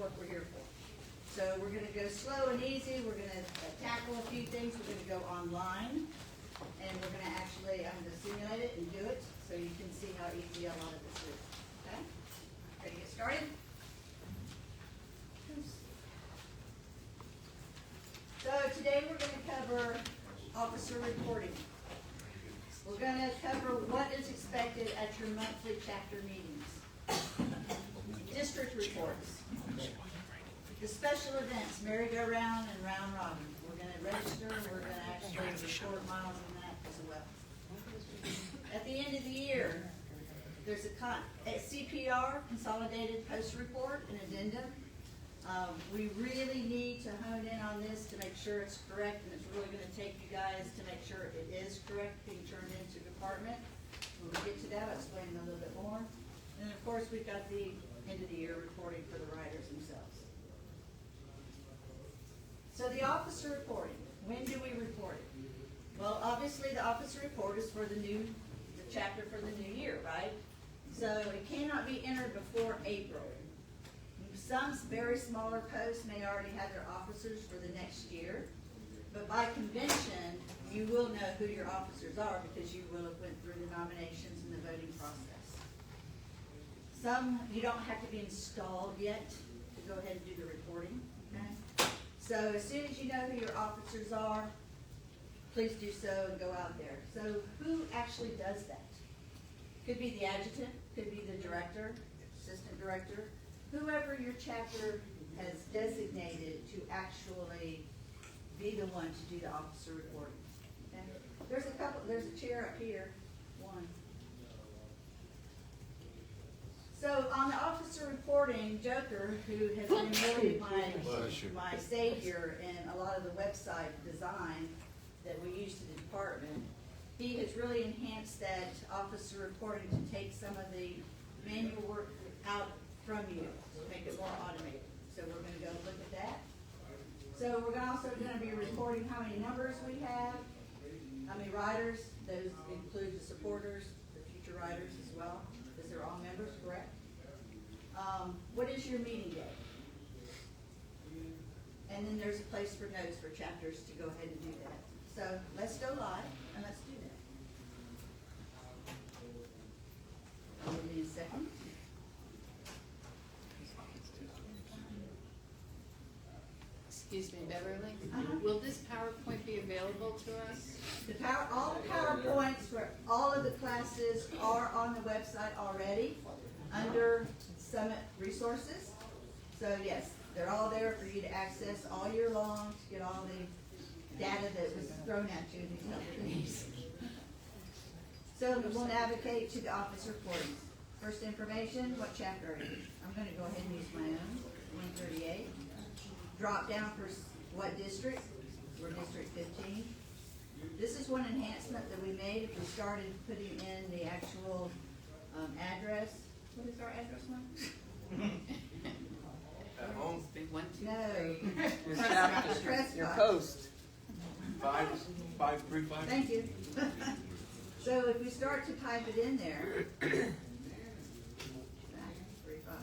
what we're here for. So we're gonna go slow and easy, we're gonna tackle a few things, we're gonna go online, and we're gonna actually, I'm gonna simulate it and do it, so you can see how easy a lot of this is, okay? Ready to get started? So today we're gonna cover officer reporting. We're gonna cover what is expected at your monthly chapter meetings. District reports. The special events, merry-go-round and round robin. We're gonna register, we're gonna actually record miles in that as well. At the end of the year, there's a CPR, Consolidated Post Report, an addendum. We really need to hone in on this to make sure it's correct, and it's really gonna take you guys to make sure it is correct, being turned into department. When we get to that, I'll explain a little bit more. And of course, we've got the end of the year reporting for the riders themselves. So the officer reporting, when do we report it? Well, obviously the officer report is for the chapter for the new year, right? So it cannot be entered before April. Some very smaller posts may already have their officers for the next year, but by convention, you will know who your officers are because you will have went through the nominations and the voting process. Some, you don't have to be installed yet to go ahead and do the reporting, okay? So as soon as you know who your officers are, please do so and go out there. So who actually does that? Could be the adjutant, could be the director, assistant director, whoever your chapter has designated to actually be the one to do the officer reporting. Okay? There's a chair up here, one. So on the officer reporting, Joker, who has been really my savior in a lot of the website design that we use to the department, he has really enhanced that officer reporting to take some of the manual work out from you, to make it more automated. So we're going to go look at that. So we're also going to be reporting how many numbers we have, how many riders. Those include the supporters, the future riders as well, because they're all members, correct? What is your meeting day? And then there's a place for notes for chapters to go ahead and do that. So let's go live and let's do that. Give me a second. Excuse me, Beverly. Will this PowerPoint be available to us? All the PowerPoints for all of the classes are on the website already under Summit Resources. So yes, they're all there for you to access all year long, to get all the data that was thrown at you in these other days. So we'll navigate to the office reporting. First information, what chapter are you? I'm going to go ahead and use my own, 138. Drop down for what district? We're District 15. This is one enhancement that we made. If we started putting in the actual address. What is our address one? At home. No. Your post. 535. Thank you. So if we start to type it in there, 535.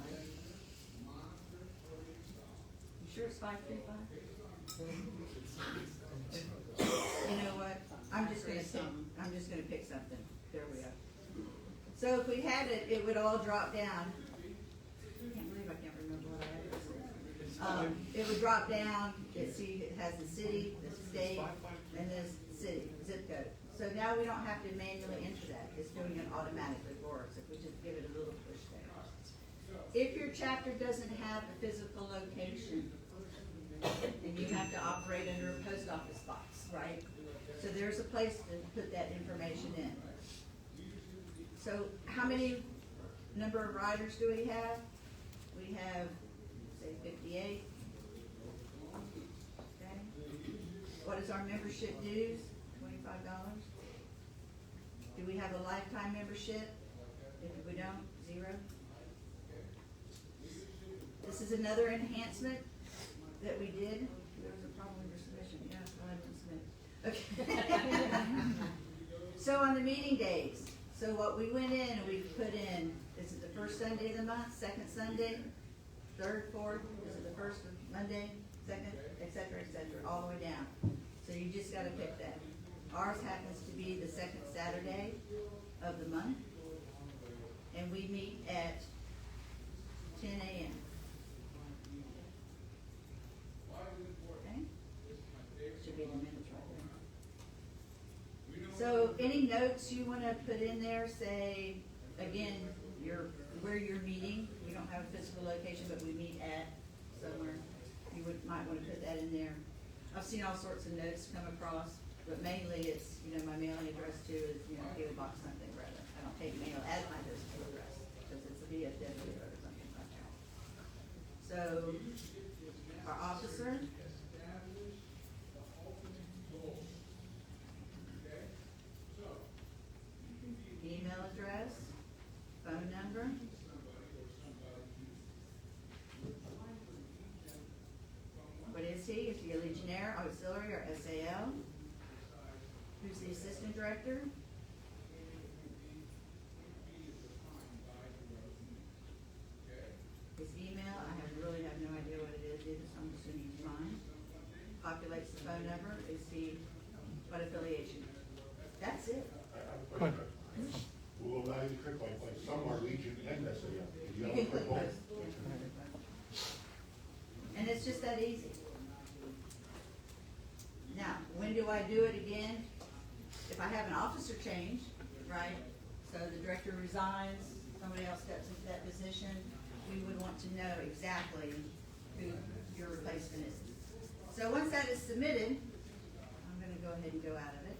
You sure it's 535? You know what? I'm just gonna pick something. There we are. So if we had it, it would all drop down. I can't believe I can't remember what I had. It would drop down. It has the city, the state, and the city zip code. So now we don't have to manually enter that. It's doing it automatically for us if we just give it a little push there. If your chapter doesn't have a physical location, then you have to operate under a post office box, right? So there's a place to put that information in. So how many number of riders do we have? We have, say, 58. Okay. What is our membership dues? $25. Do we have a lifetime membership? If we don't, 0. This is another enhancement that we did. There was a problem with your submission. Yeah, go ahead and submit. Okay. So on the meeting days, so what we went in and we put in, is it the first Sunday of the month, second Sunday? third, fourth, is it the first of Monday, second, et cetera, all the way down. So you just gotta pick that. Ours happens to be the second Saturday of the month, and we meet at 10 a.m. Okay? Should be in the minutes right there. So any notes you wanna put in there, say, again, where you're meeting, we don't have a physical location, but we meet at somewhere. You might wanna put that in there. I've seen all sorts of notes come across, but mainly it's, my mailing address too is, PO Box something rather. I don't take mail as my physical address, because it's a VFW or something like that. So, our officer. Email address, phone number. What is he? Is he a Legionnaire, Auxiliary, or SAL? Who's the Assistant Director? His email, I really have no idea what it is either, so I'm assuming it's mine. Populates the phone number. Is he, what affiliation? That's it. We'll allow you to click like some are Legion and SAL. You can click both. Yeah. And it's just that easy. Now, when do I do it again? If I have an officer change, right? So the director resigns, somebody else steps into that position, we would want to know exactly who your replacement is. So once that is submitted, I'm gonna go ahead and go out of it.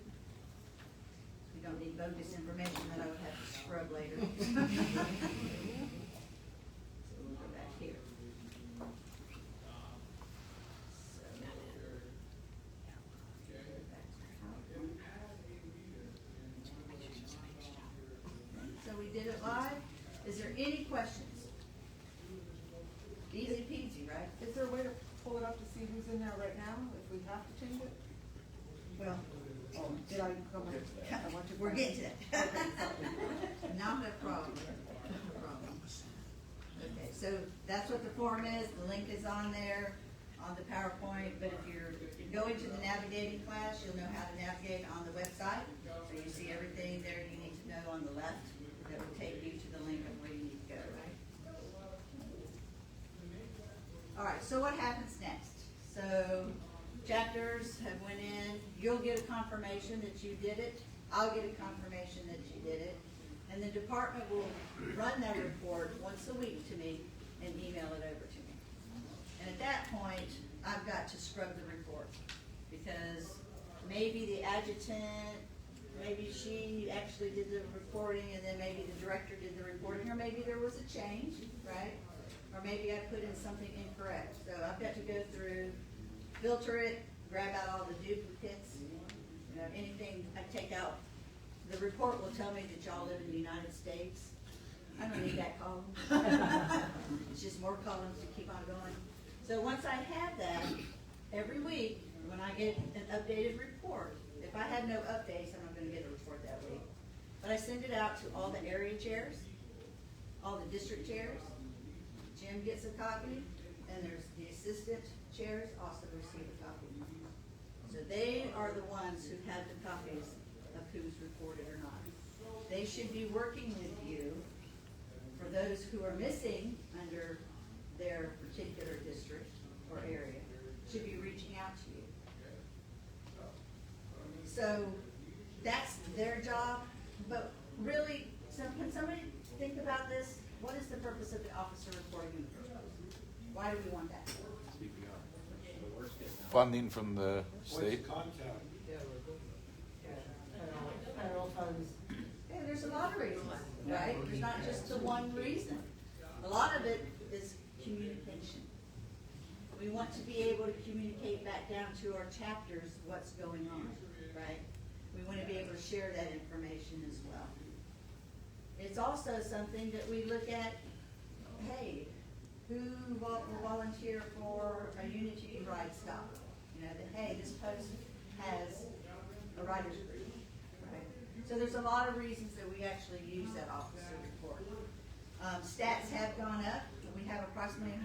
We don't need bogus information that I would have to scrub later. So we'll go back here. So we did it live. Is there any questions? Easy peasy, right? Is there a way to pull it up to see who's in there right now, if we have to change it? Well, Did I come in? I want to we're find- getting to that. Okay, sorry. Not a problem. Not a problem. Okay, so that's what the form is. The link is on there on the PowerPoint, but if you go into the navigating class, you'll know how to navigate on the website. So you see everything there you need to know on the left that will take you to the link of where you need to go, right? All right, so what happens next? So chapters have went in, you'll get a confirmation that you did it, I'll get a confirmation that you did it, and the department will run that report once a week to me and email it over to me. And at that point, I've got to scrub the report, because maybe the adjutant, maybe she actually did the reporting, and then maybe the director did the reporting, or maybe there was a change, right? Or maybe I put in something incorrect. So I've got to go through, filter it, grab out all the duplicates, anything I take out. The report will tell me that y'all live in the United States. I don't need that column. It's just more columns to keep on going. So once I have that, every week, when I get an updated report, if I have no updates, I'm not gonna get a report that week. But I send it out to all the area chairs, all the district chairs. Jim gets a copy, and there's the assistant chairs also receive a copy. So they are the ones who have the copies of who's reported or not. They should be working with you for those who are missing under their particular district or area, should be reaching out to you. So that's their job, but really, so can somebody think about this? What is the purpose of the officer reporting in the first place? Why do we want that? Funding from the state. Federal funds. Yeah, there's a lot of reasons, right? There's not just the one reason. A lot of it is communication. We want to be able to communicate back down to our chapters what's going on, right? We want to be able to share that information as well. It's also something that we look at, hey, who will volunteer for a Unity ride stop? That, hey, this post has a writer's group, right? So there's a lot of reasons that we actually use that officer report. Stats have gone up. We have approximately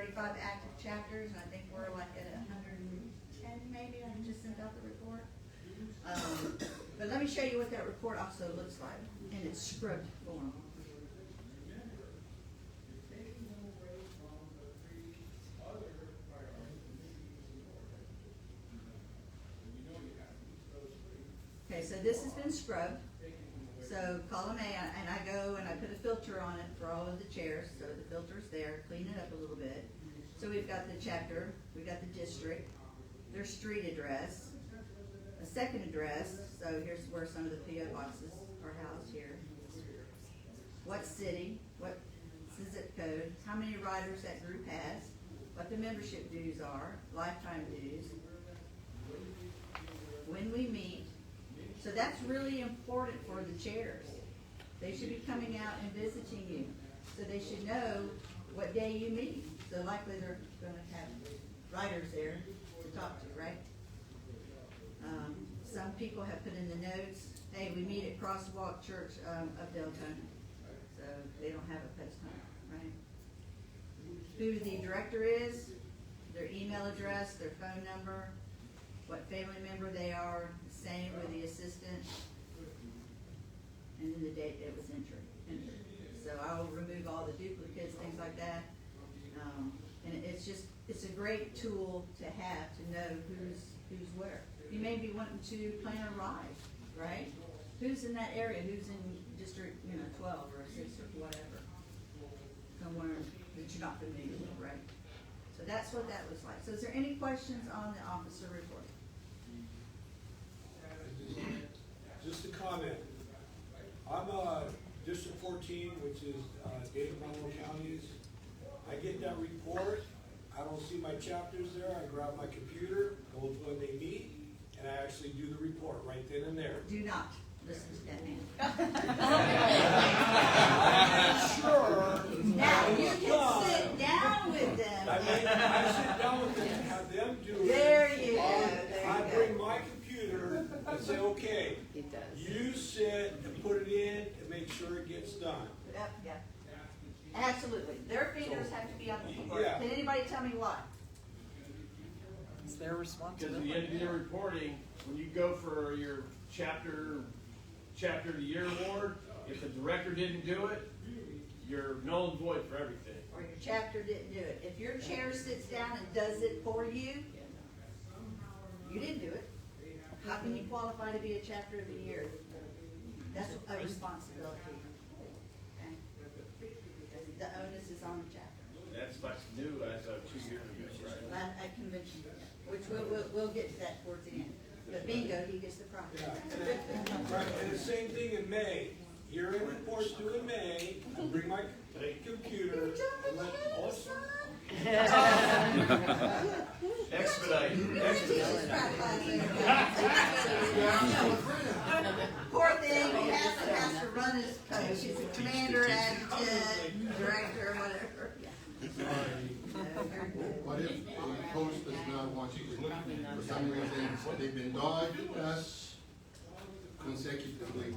35 active chapters, and I think we're like at 110 maybe. I just sent out the report. But let me show you what that report also looks like in its script form. Okay, so this has been scrubbed. So column A, and I go and I put a filter on it for all of the chairs, so the filter's there, clean it up a little bit. So we've got the chapter, we've got the district, their street address, a second address, so here's where some of the PO boxes are housed here. What city, what's the zip code, how many riders that group has, what the membership dues are, lifetime dues, when we meet. So that's really important for the chairs. They should be coming out and visiting you. So they should know what day you meet. So likely they're gonna have riders there to talk to, right? Some people have put in the notes, hey, we meet at Crosswalk Church of Deltona. So they don't have a post home, right? Who the director is, their email address, their phone number, what family member they are, same with the assistant, and then the date it was entered. So I will remove all the duplicates, things like that. And it's a great tool to have to know who's where. You may be wanting to plan a ride, right? Who's in that area? Who's in District 12 or 6 or whatever? Somewhere that you're not familiar with, right? So that's what that looks like. So is there any questions on the officer report? Just a comment. I'm District 14, which is Dade and Monroe counties. I get that report. I don't see my chapters there. I grab my computer, go to when they meet, and I actually do the report right then and there. Do not listen to that man. I'm sure. Now, you can sit down with them. I sit down with them and have them do it. There you go. I There you bring go. my computer and say, okay, It does. you sit and put it in and make sure it gets done. Yep, yep. Absolutely. Their fingers have to be on the keyboard. Yeah. Can anybody tell me why? It's their Because responsibility. at the end of your reporting, when you go for your chapter of the year award, if the director didn't do it, you're null and void for everything. Or your chapter didn't do it. If your chair sits down and does it for you, you didn't do it. How can you qualify to be a chapter of the year? That's a responsibility. Okay? The onus is on the chapter. That's like new as of 2 years ago, right? At convention, which we'll get to that towards the end. But bingo, he gets the prize. Right, and the same thing in May. Year-end reports due in May. I bring my computer and let all. Expedite. Poor thing, he has to run his post. He's a commander, adjutant, director, whatever. What if the post does not want you to, for some reason, they've been dogged us consecutively,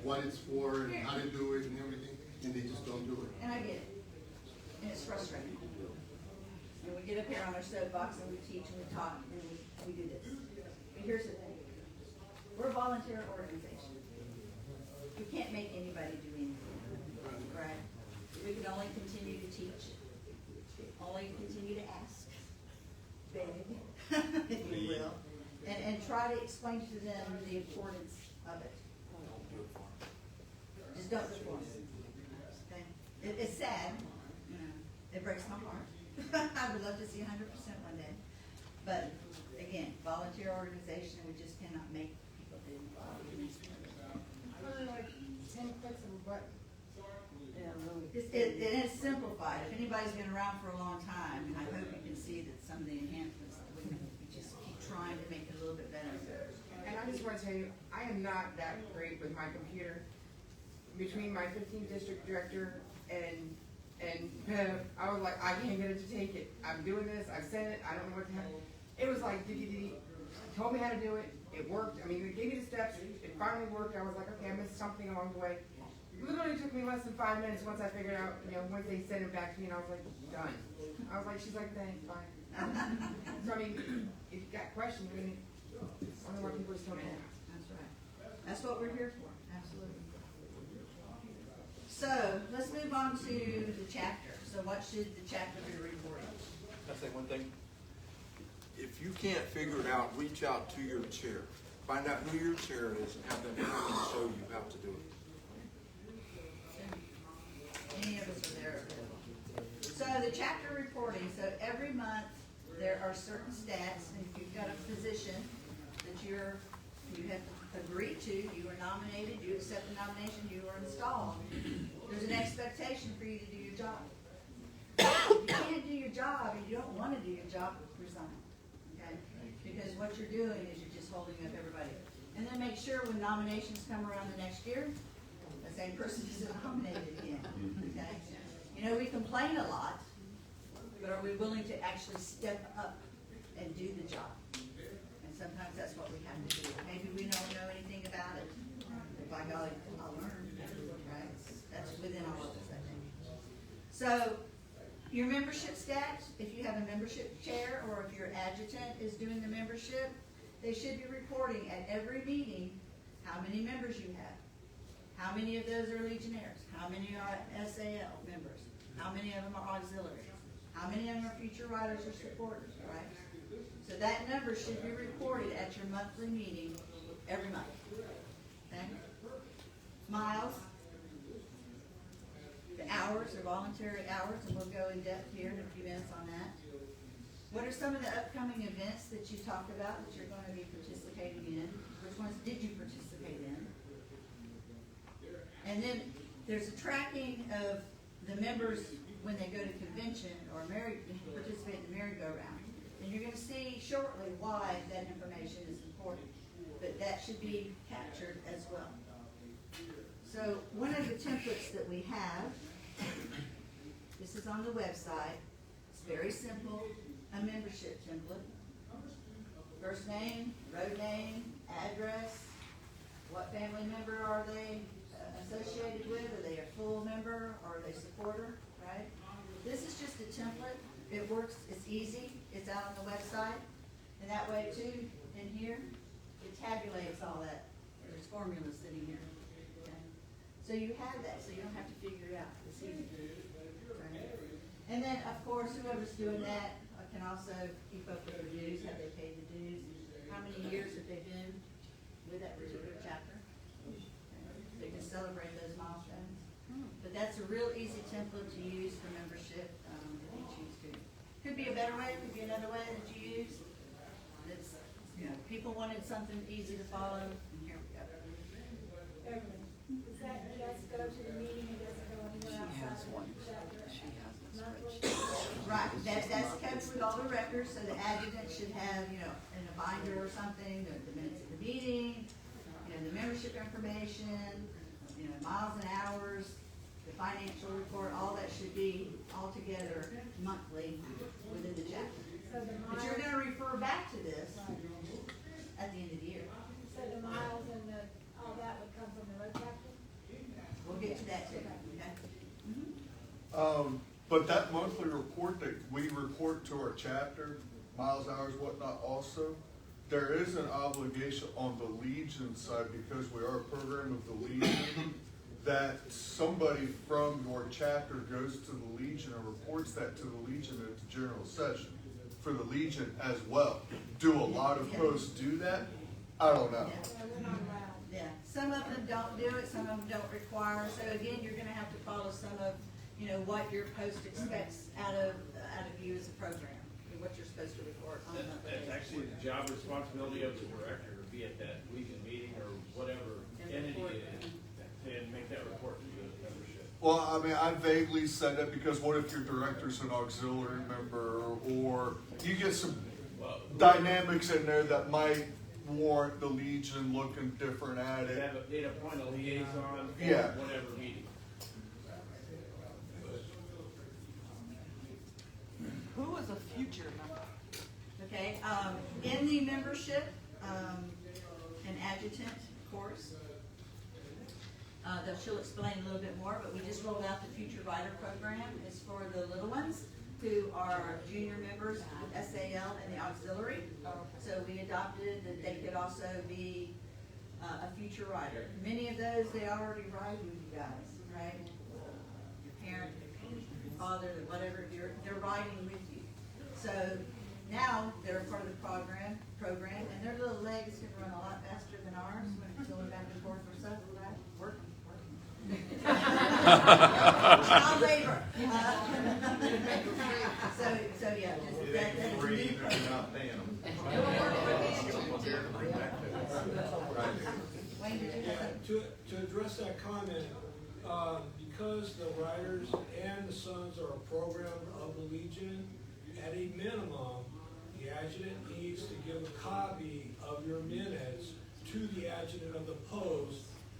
what it's for and how to do it and everything, and they just don't do it? And I get it. And it's frustrating. And we get up here on our soapbox and we teach and we talk and we do this. But here's the thing. We're a volunteer organization. We can't make anybody do anything, right? We can only continue to teach, only continue to ask, beg, if you will, and try to explain to them the importance of it. Just don't do it for us. Okay? It's sad, you know, it breaks my heart. I would love to see 100% one day. But again, volunteer organization, we just cannot make people do. Really like 10 clicks of a button. It is simplified. If anybody's been around for a long time, and I hope you can see that some of the enhancements that we just keep trying to make it a little bit better. And I just want to tell you, I am not that great with my computer. Between my 15th district director and Bev, I was like, I can't get it to take it. I'm doing this, I've sent it, I don't know what to have. It was like, told me how to do it, it worked. I mean, they gave me the steps, it finally worked. I was like, okay, I missed something along the way. literally took me less than 5 minutes once I figured out, once they sent it back to me, and I was like, done. I was like, she's like, thanks, bye. So I mean, if you got questions, I mean, I don't know why people are still mad. That's right. That's what we're here for, absolutely. So, let's move on to the chapter. So what should the chapter be reporting? Can I say one thing? If you can't figure it out, reach out to your chair. Find out who your chair is and have them come and show you how to do it. Any of us are there. So the chapter reporting, so every month there are certain stats, and if you've got a position that you have agreed to, you are nominated, you accept the nomination, you are installed, there's an expectation for you to do your job. If you can't do your job and you don't want to do your job, resign. Okay? Because what you're doing is you're just holding up everybody. And then make sure when nominations come around the next year, the same person is nominated again. Okay? We complain a lot, but are we willing to actually step up and do the job? And sometimes that's what we have to do. Maybe we don't know anything about it, but by golly, I'll learn. Right? That's within all of us, I think. So, your membership stats, if you have a membership chair or if your adjutant is doing the membership, they should be reporting at every meeting how many members you have. How many of those are Legionnaires? How many are SAL members? How many of them are auxiliaries? How many of them are future riders or supporters, right? So that number should be reported at your monthly meeting every month. Okay? Miles, the hours, the voluntary hours, and we'll go in depth here in a few minutes on that. What are some of the upcoming events that you talked about that you're going to be participating in? Which ones did you participate in? And then there's a tracking of the members when they go to convention or participate in the merry-go-round. And you're going to see shortly why that information is important. But that should be captured as well. So one of the templates that we have, this is on the website. It's very simple, a membership template. First name, road name, address, what family member are they associated with? Are they a full member or are they supporter, right? This is just a template. It works, it's easy, it's out on the website. And that way too, in here, it tabulates all that. There's formulas sitting here. Okay? So you have that, so you don't have to figure it out. It's easy. Right? And then, of course, whoever's doing that can also keep up with their dues. Have they paid the dues? How many years have they been with that particular chapter? They can celebrate those milestones. But that's a real easy template to use for membership if you choose to. Could be a better way, could be another way that you use. It's, people wanted something easy to follow, and here we go. Does that just go to the meeting and doesn't go anywhere outside of the chapter? Right, that's kept with all the records, so the adjutant should have, in a binder or something, the minutes of the meeting, the membership information, miles and hours, the financial report, all that should be all together monthly within the chapter. So the But miles, you're gonna refer back to this at the end of the year. so the miles and all that would come from the road chapter? We'll get to that too, okay? But that monthly report that we report to our chapter, miles, hours, whatnot also, there is an obligation on the Legion side, because we are a program of the Legion, that somebody from your chapter goes to the Legion and reports that to the Legion at the general session for the Legion as well. Do a lot of posts do that? I don't know. Yeah. So we're not allowed. Yeah, some of them don't do it, some of them don't require, so again, you're gonna have to follow some of, what your post expects out of you as a program, and what you're supposed to report on a monthly That's basis. actually the job responsibility of the director to be at that Legion meeting or whatever entity it is, and make that report to the membership. Well, I mean, I vaguely said that because what if your director's an auxiliary member, or you get some dynamics in there that might warrant the Legion looking different at it. They'd appoint a liaison for Yeah. whatever meeting. Who is a future member? Okay, in the membership, an adjutant course, She'll explain a little bit more, but we just rolled out the Future Rider program. It's for the little ones who are junior members with SAL and the auxiliary. So we adopted that they could also be a future rider. Many of those, they already ride with you guys, right? Your parent, your father, whatever, they're riding with you. So now they're a part of the program, and their little legs can run a lot faster than ours when it's going back and forth for stuff, right? Working. Child labor. So yeah, just that is a new Wayne, did you have something? To address that comment, because the Riders and the Sons are a program of the Legion, at a minimum, the adjutant needs to give a copy of your minutes to the adjutant of the post,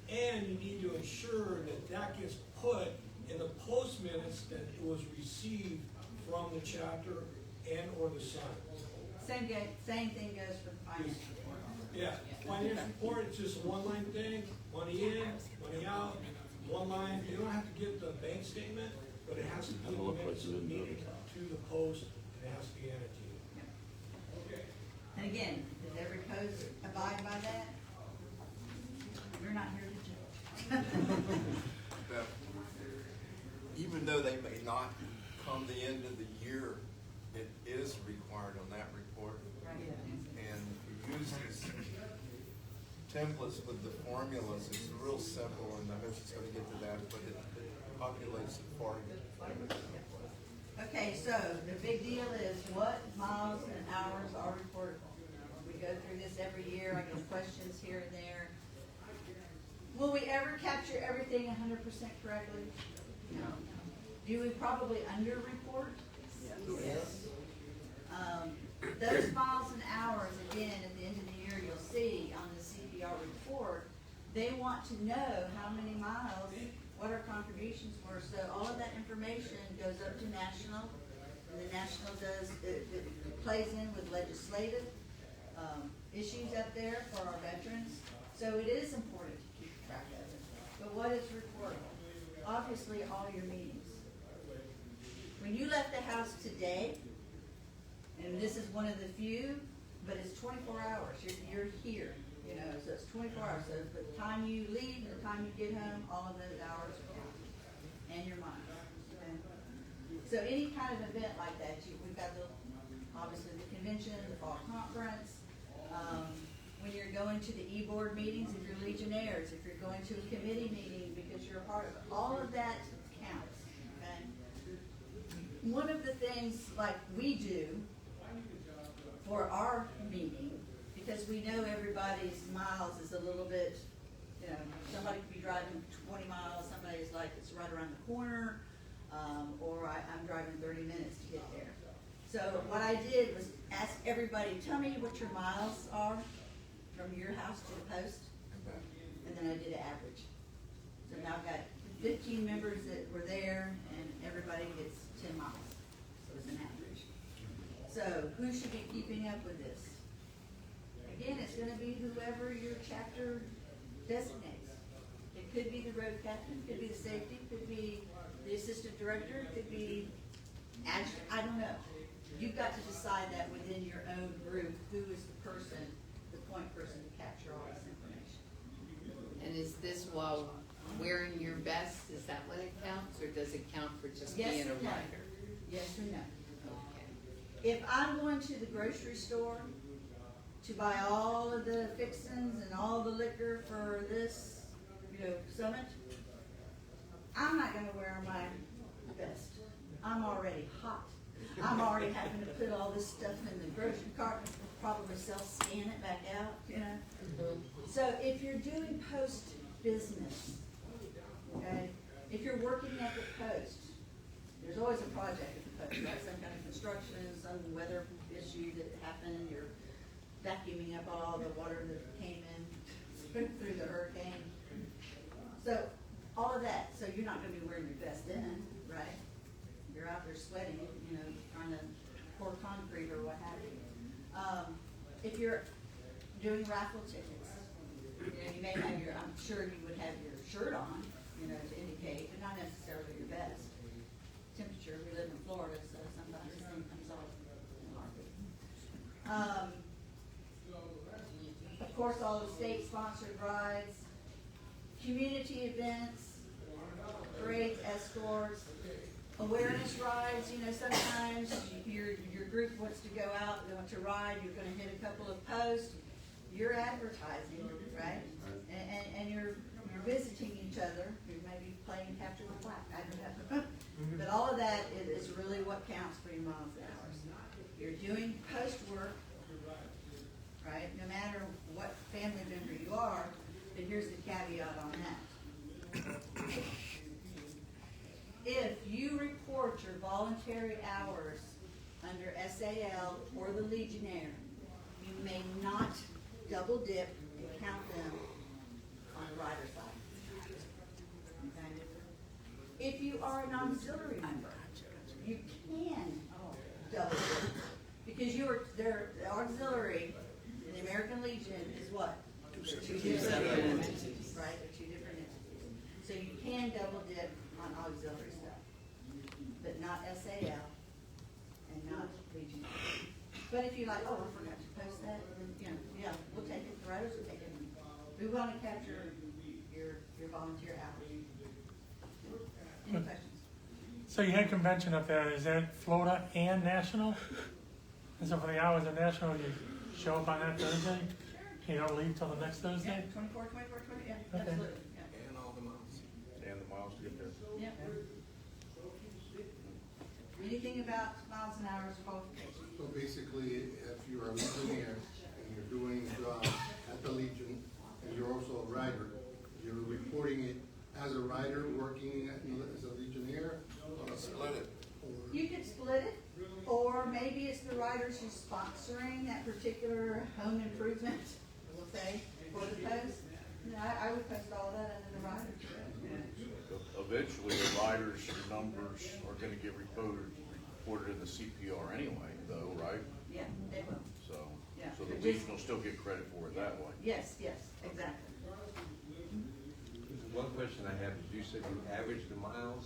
and you need to ensure that that gets put in the post minutes that it was received from the chapter and or the Sun. Same thing goes for the finance report. Yeah, finance report, it's just a one-line thing, money in, money out, one line. You don't have to get the bank statement, but it has to be in the minutes of the meeting to the post, and it has to be annotated. And again, does every post abide by that? We're not here to judge. That even though they may not come the end of the year, it is required on that report. And we use these templates with the formulas. It's real simple, and I hope it's going to get to that, but it populates it for you. Okay, so the big deal is what miles and hours are reportable. We go through this every year. I get questions here and there. Will we ever capture everything 100% correctly? No. Do we probably under-report? Yes. Those miles and hours, again, at the end of the year, you'll see on the CPR report, they want to know how many miles, what our contributions were. So all of that information goes up to national, and the national does, it plays in with legislative issues up there for our veterans. So it is important to keep track of it. But what is reportable? Obviously, all your meetings. When you left the house today, and this is one of the few, but it's 24 hours. You're here, you know, so it's 24 hours. So the time you leave, the time you get home, all of those hours are counted, and your mind. Okay? So any kind of event like that, we've got obviously the convention, the fall conference. When you're going to the e-board meetings, if you're legionnaires, if you're going to a committee meeting because you're a part of it, all of that counts. Okay? One of the things like we do for our meeting, because we know everybody's miles is a little bit, you know, somebody could be driving 20 miles, somebody's like, it's right around the corner, or I'm driving 30 minutes to get there. So what I did was ask everybody, tell me what your miles are from your house to the post, and then I did an average. So now I've got 15 members that were there, and everybody gets 10 miles. So it's an average. So who should be keeping up with this? Again, it's going to be whoever your chapter designates. It could be the road captain, could be the safety, could be the assistant director, could be adjutant, I don't know. You've got to decide that within your own group, who is the person, the point person to capture all this information. And is this while wearing your vest, is that what it counts, or does it count for just Yes being a and no. rider? Yes and no. Okay. If I'm going to the grocery store to buy all of the fixins and all the liquor for this, summit, I'm not gonna wear my vest. I'm already hot. I'm already having to put all this stuff in the grocery cart, probably self-scan it back out, So if you're doing post business, okay, if you're working at the post, there's always a project at the post, right? Some kind of construction, some weather issue that happened, you're vacuuming up all the water that came in through the hurricane. So all of that, so you're not gonna be wearing your vest in, right? You're out there sweating, trying to pour concrete or what have you. If you're doing raffle tickets, You know, you may have your, I'm sure you would have your shirt on, you know, to indicate, but not necessarily your vest. Temperature, we live in Florida, so sometimes this thing comes off in a heartbeat. Of course, all the state-sponsored rides, community events, parades, escorts, awareness rides. You know, sometimes your group wants to go out, they want to ride, you're gonna hit a couple of posts, you're advertising, right? And you're visiting each other, who may be playing capture the flag, I don't know. But all of that is really what counts for your miles and hours. You're doing post work, right? No matter what family member you are, but here's the caveat on that. If you report your voluntary hours under SAL or the Legionnaire, you may not double dip and count them on the rider side. Okay? If you are an auxiliary member, you can double dip because the auxiliary in the American Legion is what? Two different entities, right? They're two different entities. So you can double dip on auxiliary stuff, but not SAL and not Legion. But if you're like, oh, I forgot to post that, then, you know, yeah, we'll take it, the writers will take it. We want to capture your volunteer hours. Any questions? So you had convention up there, is that Florida and national? And so for the hours of national, you show up on that Thursday? You don't leave till the next Thursday? Yeah, 24, 20, yeah, Okay. absolutely, yeah. And all the miles. And the miles to get there. Yeah. Anything about miles and hours qualifications? So basically, if you're a Legionnaire and you're doing a job at the Legion and you're also a rider, you're reporting it as a rider working as a Legionnaire? Split it. You could split it, or maybe it's the riders who's sponsoring that particular home improvement, we'll say, for the post. You know, I would post all that under the riders. Eventually, the riders' numbers are gonna get reported in the CPR anyway, though, right? Yeah, they will. So, Yeah. so the But Legion will still get credit for it that way. Yes, exactly. One question I have is you said you averaged the miles.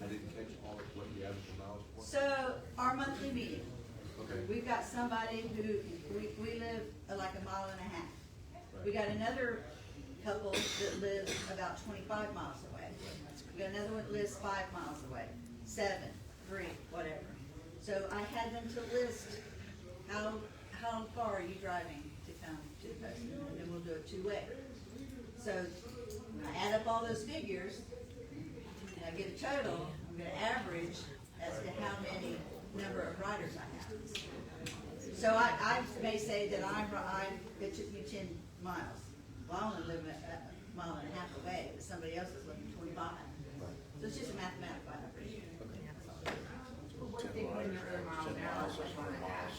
I didn't catch all of what you averaged the miles for. So, our monthly meeting, Okay. we've got somebody who, we live like a mile and a half. We got another couple that lives about 25 miles away. We got another one that lives 5 miles away, 7, 3, whatever. So I had them to list how far are you driving to come to the post, and then we'll do a 2-way. So when I add up all those figures, and I get a total, I'm gonna average as to how many number of riders I have. So I may say that it took me 10 miles. Well, I only live a mile and a half away, but somebody else is living 25. So it's just a mathematical average. What if they put in their own miles an hour, like on an app?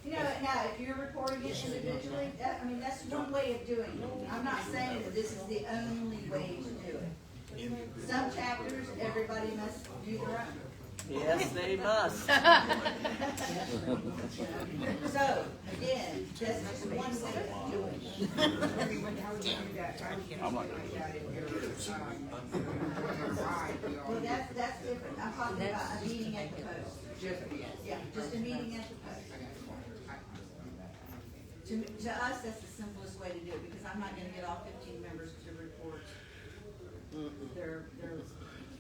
You know, now, if you're reporting it individually, that's one way of doing it. I'm not saying that this is the only way to do it. Some chapters, everybody must do their own. Yes, they must. So, again, that's just one way of doing it. How would you do that? I'm not gonna Like that in your ride, you know? Well, that's different. I'm talking about a meeting at the post. Yeah, just a meeting at the post. To us, that's the simplest way to do it, because I'm not gonna get all 15 members to report their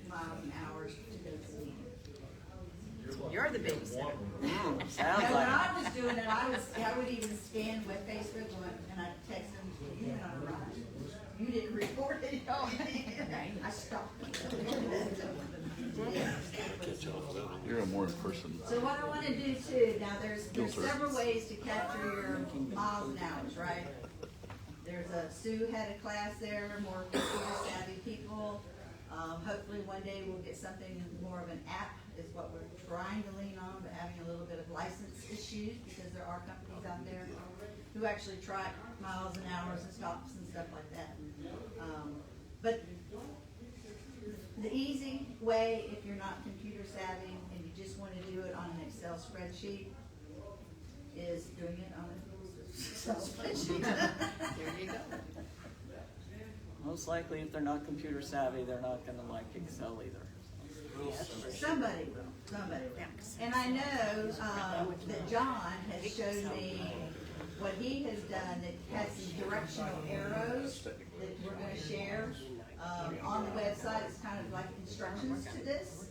miles and hours to go to the meeting. You're the babysitter. Now, Sounds when like. I was doing it, I would even scan with Facebook and I'd text them, you went on a ride. You didn't report it. I stopped. You're a more person. So what I want to do too, now there's several ways to capture your miles and hours, right? There's Sue had a class there, more computer savvy people. Hopefully one day we'll get something more of an app is what we're trying to lean on, but having a little bit of license issues because there are companies out there who actually track miles and hours and stops and stuff like that. But the easy way, if you're not computer savvy and you just want to do it on an Excel spreadsheet, is doing it on a Excel spreadsheet. There you go. Most likely, if they're not computer savvy, they're not gonna like Excel either. Somebody will, somebody will. And I know, that John has shown me what he has done, that has some directional arrows that we're gonna share, on the website. It's kind of like instructions to this,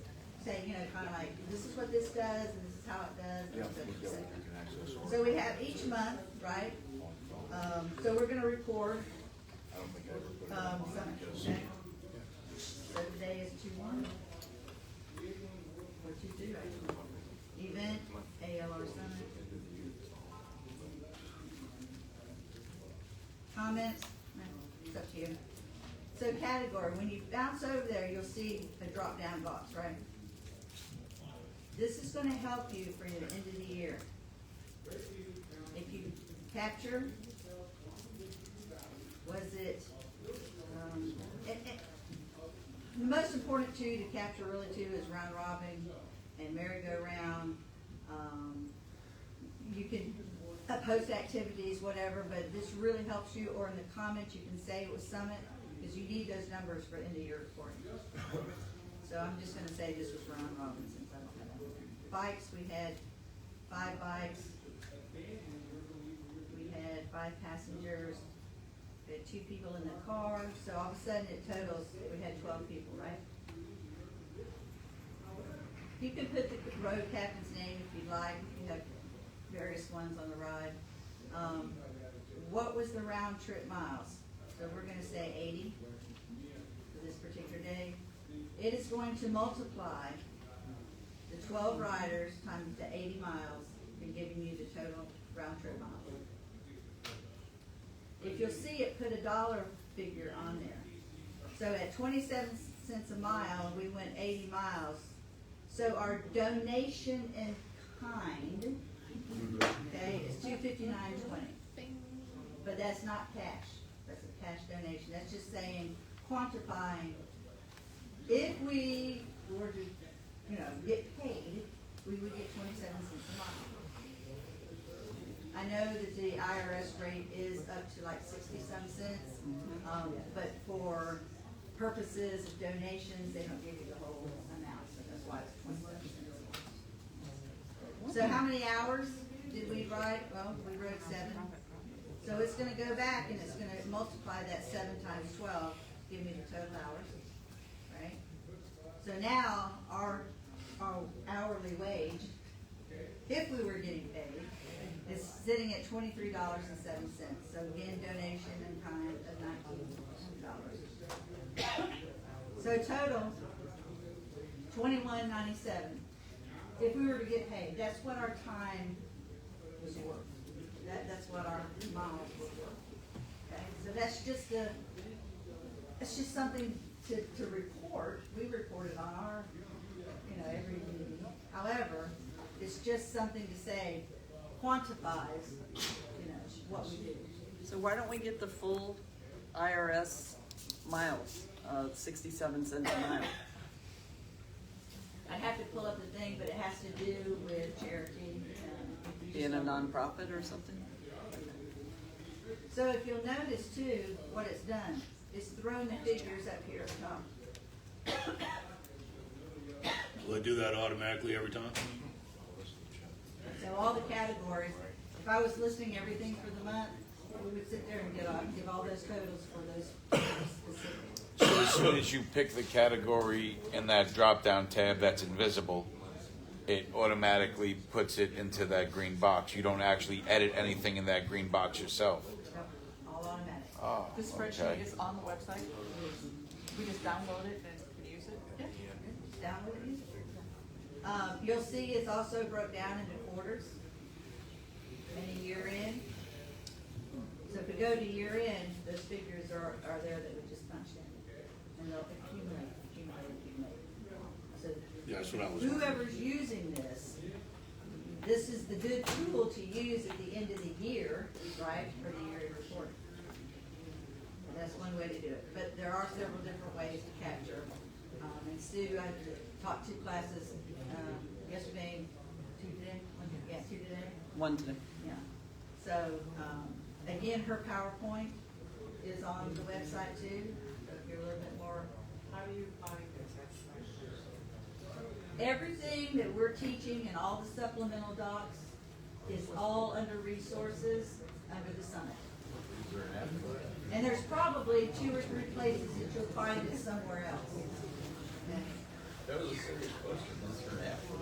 saying, you know, kind of like, this is what this does, and this is how it does, and et cetera. So we have each month, right? So we're gonna record, something. So today is 2/1. What you do, event, ALR summit. Comments, no, it's up to you. So category, when you bounce over there, you'll see a drop-down box, right? This is gonna help you for your end of the year. If you capture, was it, the most important two to capture really too is round robin and merry-go-round. You can post activities, whatever, but this really helps you, or in the comments, you can say it was summit, because you need those numbers for end of year reporting. So I'm just gonna say this was round robin since I don't have that. Bikes, we had 5 bikes. We had 5 passengers. We had 2 people in the car, so all of a sudden it totals, we had 12 people, right? You can put the road captain's name if you'd like, you have various ones on the ride. What was the round trip miles? So we're gonna say 80 for this particular day. It is going to multiply the 12 riders times the 80 miles and giving you the total round trip miles. If you'll see it, put a dollar figure on there. So at 27 cents a mile, we went 80 miles. So our donation in kind, okay, is $259.20. But that's not cash. That's a cash donation. That's just saying, quantifying. If we were to, you know, get paid, we would get 27 cents a mile. I know that the IRS rate is up to like 60-some cents, but for purposes of donations, they don't give you the whole amount, so that's why it's 27 cents. So how many hours did we ride? Well, we rode 7. So it's gonna go back and it's gonna multiply that 7 times 12, give me the total hours, right? So now our hourly wage, if we were getting paid, is sitting at $23.07. So again, donation in kind of $19. So total, $21.97. If we were to get paid, that's what our time was worth. That's what our miles were worth. Okay, so that's just something to report. We report it on our, every meeting. However, it's just something to say, quantifies, what we do. So why don't we get the full IRS miles, 67 cents a mile? I'd have to pull up the thing, but it has to do with charity. Being a nonprofit or something? So if you'll notice too, what it's done, it's thrown the figures up here at the top. Will it do that automatically every time? So all the categories, if I was listing everything for the month, we would sit there and give all those totals for those specific. So as soon as you pick the category in that drop-down tab that's invisible, it automatically puts it into that green box. You don't actually edit anything in that green box yourself. Yep, all automatic. Oh, The spreadsheet is on the website. We just download it and can use it. Yeah. Download it, use it. You'll see it's also broke down into quarters and a year in. So if we go to year end, those figures are there that we just punched in. And they'll accumulate. So Yeah, that's what I was. whoever's using this is the good tool to use at the end of the year, right, for the year reporting. And that's one way to do it. But there are several different ways to capture. And Sue, I taught 2 classes yesterday, 2 today. 2 today. 1 today. Yeah. So So, again, her PowerPoint is on the website too, so if you're a little bit more. How do you find this? Everything that we're teaching and all the supplemental docs is all under resources under the summit. And there's probably 2 or 3 places that you'll find it somewhere else. That was a serious question. Is there an app for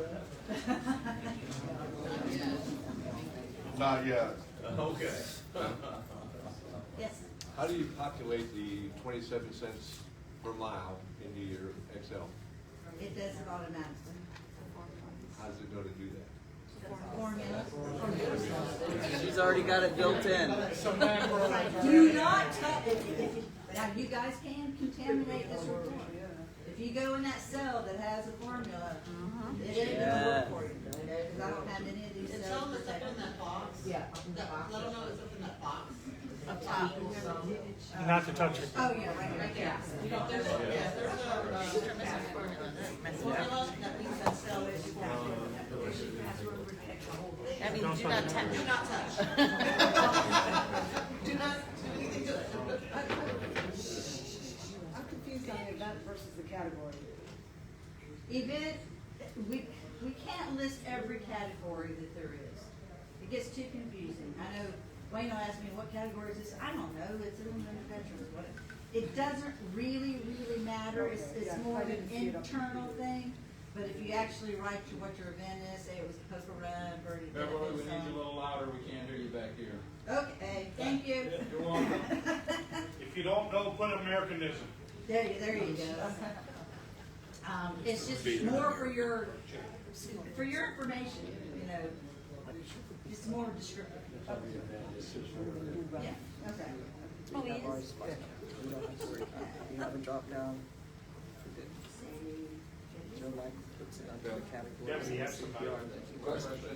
that? Not yet. Okay. Yes. How do you populate the 27 cents per mile into your Excel? It does it automatically. How does it know to do that? Formula. She's already got it built in. Do not touch it. Now, you guys can contaminate this report. If you go in that cell that has a formula, it ain't gonna work for you. Because I don't have any of these cells protected. Yeah, up in the box. Let them know it's up in that box. Up top. Not to touch it. Oh, yeah, right there. There's a formula that means that cell is password protection. That means do not touch. Do not touch. Do not do anything to it. I'm confused on the event versus the category. Event, we can't list every category that there is. It gets too confusing. I know Wayne will ask me, what category is this? I don't know, it's in veterans, whatever. It doesn't really matter, it's more of an internal thing. But if you actually write what your event is, say it was a poker run, birdie. Beverly, we need you a little louder, we can't hear you back here. Okay, thank you. You're welcome. If you don't know, put Americanism. There you go. It's just more for your information, you know. It's more descriptive. Yeah, okay. Oh, he is? You have a drop down. Joe Mike puts it under the category. Debbie, you have somebody.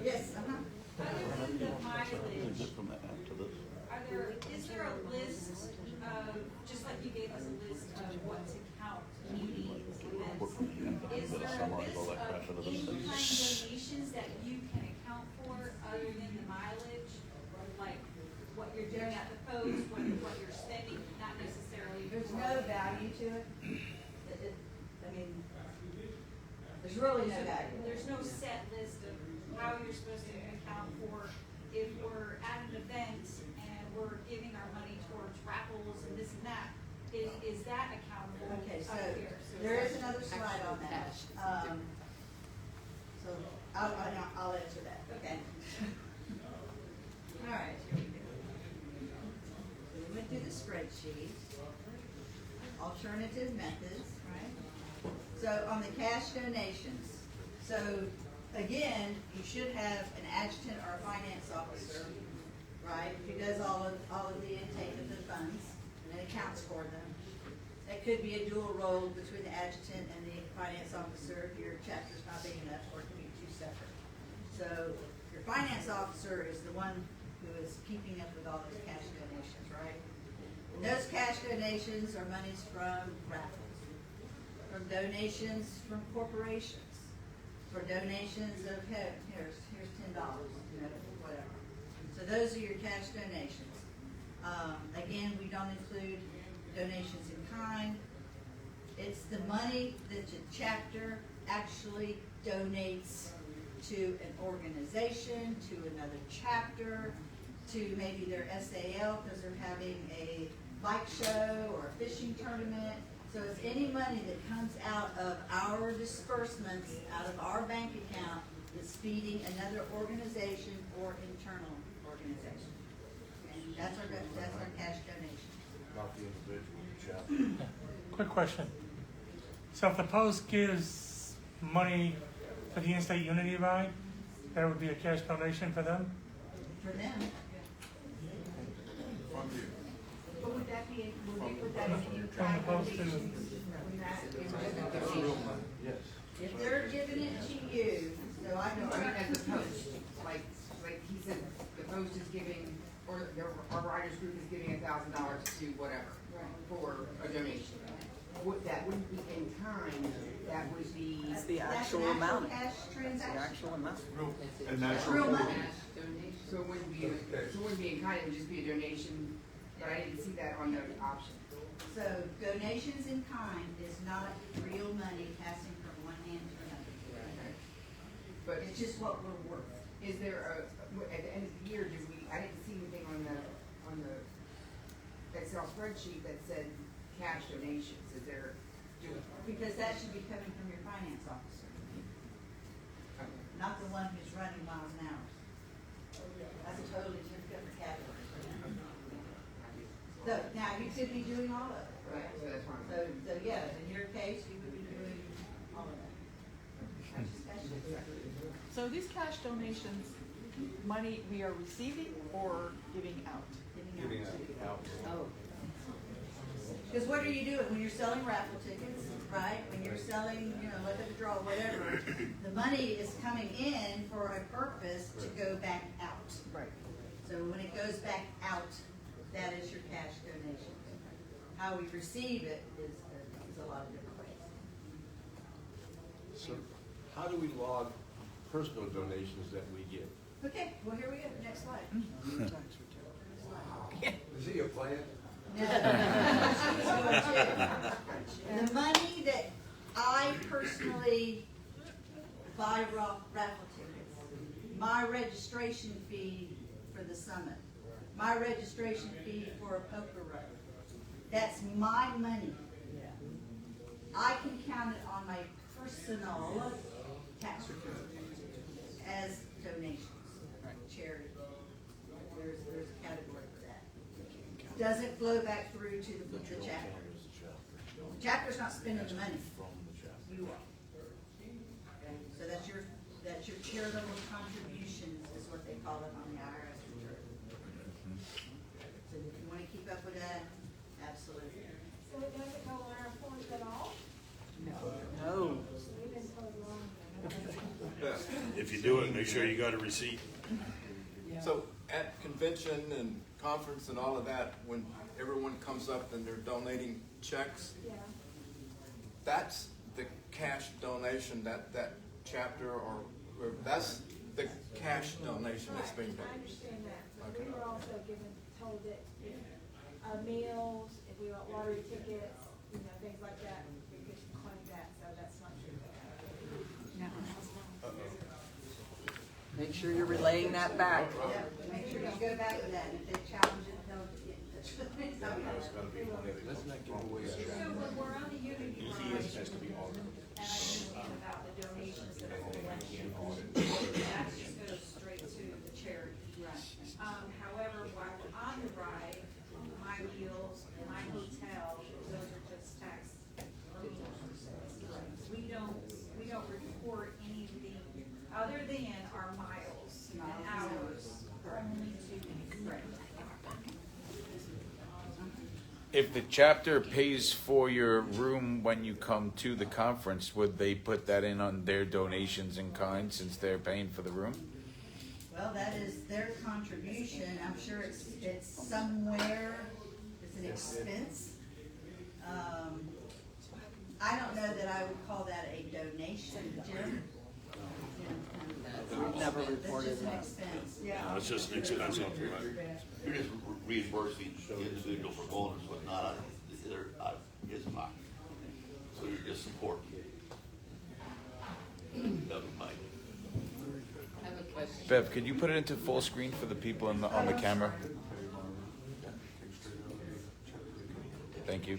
Yes, Other than the mileage, is there a list of, just like you gave us a list of what to count, meetings, events, is there a list of in-kind donations that you can account for other than the mileage? Like what you're doing at the post, what you're spending, not necessarily. there's no value to it. I mean, there's really no value. There's no set list of how you're supposed to account for if we're at an event and we're giving our money towards raffles and this and that. Is that accountable Okay, so up here? there is another slide on that. So I'll answer that, okay. All right, here we go. So we went through the spreadsheet, alternative methods, right? So on the cash donations, so again, you should have an adjutant or a finance officer, right? Who does all of the intake of the funds and accounts for them. That could be a dual role between the adjutant and the finance officer if your chapter's not big enough, or it could be 2 separate. So your finance officer is the one who is keeping up with all those cash donations, right? And those cash donations are monies from raffles, from donations from corporations, for donations of, hey, here's $10, you know, whatever. So those are your cash donations. Again, we don't include donations in kind. It's the money that the chapter actually donates to an organization, to another chapter, to maybe their SAL because they're having a bike show or a fishing tournament. So it's any money that comes out of our disbursements, out of our bank account, that's feeding another organization or internal organization. And that's our cash donation. Not the individual chapter. Quick question. So if the post gives money for the in-state unity ride, that would be a cash donation for them? For them. From you. But would that be, would they put that in the From the post to, Yes. If they're giving it to you, so I No, know. I mean, as the post, like he said, the post is giving, or our writers group is giving $1,000 to whatever, for a donation. That wouldn't be in kind, that would be. It's the That's an actual amount. cash transaction. actual amount. And that's Real money. So it wouldn't be, in kind, it would just be a donation, but I didn't see that on the option. So donations in kind is not real money passing from one hand to another. But It's just what we're worth. is there at the end of the year, I didn't see anything on the Excel spreadsheet that said cash donations, is there? Because that should be coming from your finance officer, not the one who's running miles an hour. That's a totally different category. So now you could be doing all of it, Right, so that's fine. So yeah, in your case, you would be doing all of that. So these cash donations, money we are receiving or giving out? Giving out. Oh, Because what are you doing when you're selling raffle tickets, right? When you're selling, luck of the draw, whatever, the money is coming in for a purpose to go back out. Right. So when it goes back out, that is your cash donation. How we receive it is a lot of different ways. So how do we log personal donations that we get? Okay, well, here we go, next slide. Is he a plant? No. The money that I personally buy raffle tickets, my registration fee for the summit, my registration fee for a poker run, that's my money. I can count it on my personal tax return as donations, charity. There's a category for that. Doesn't flow back through to the chapter. The chapter's not spending the money. You are. Okay? So that's your charitable contributions is what they call it on the IRS return. So if you want to keep up with that, absolutely. So it doesn't go on our forms at all? No. We've been told wrong. If you do it, make sure you got a receipt. So at convention and conference and all of that, when everyone comes up and they're donating checks, Yeah. that's the cash donation, that chapter or that's the cash donation that's being I made. understand that, but we Okay. were also told that if, meals, if we want lottery tickets, things like that, we could claim that, so that's not true. Make sure you're relaying that back. Yeah, make sure you go back to that, and if they challenge it, tell them to get in touch with me. Let's not give away So when we're on the Unity He line, has to be audited. and I understand about the donations that are election, that just goes straight to the charity. However, while on the ride, my meals, my hotel, those are just tax. We don't report anything other than our miles and hours only to the correct. If the chapter pays for your room when you come to the conference, would they put that in on their donations in kind since they're paying for the room? Well, that is their contribution. I'm sure it's somewhere, it's an expense. I don't know that I would call that a donation, Jim. We've never That's reported just an that. expense. No, it's just an expense on the You're just reimbursing the individual for bonus, but not out of his pocket. So you're just supporting. Never mind. I have a question. Bev, could you put it into full screen for the people on the camera? Thank you.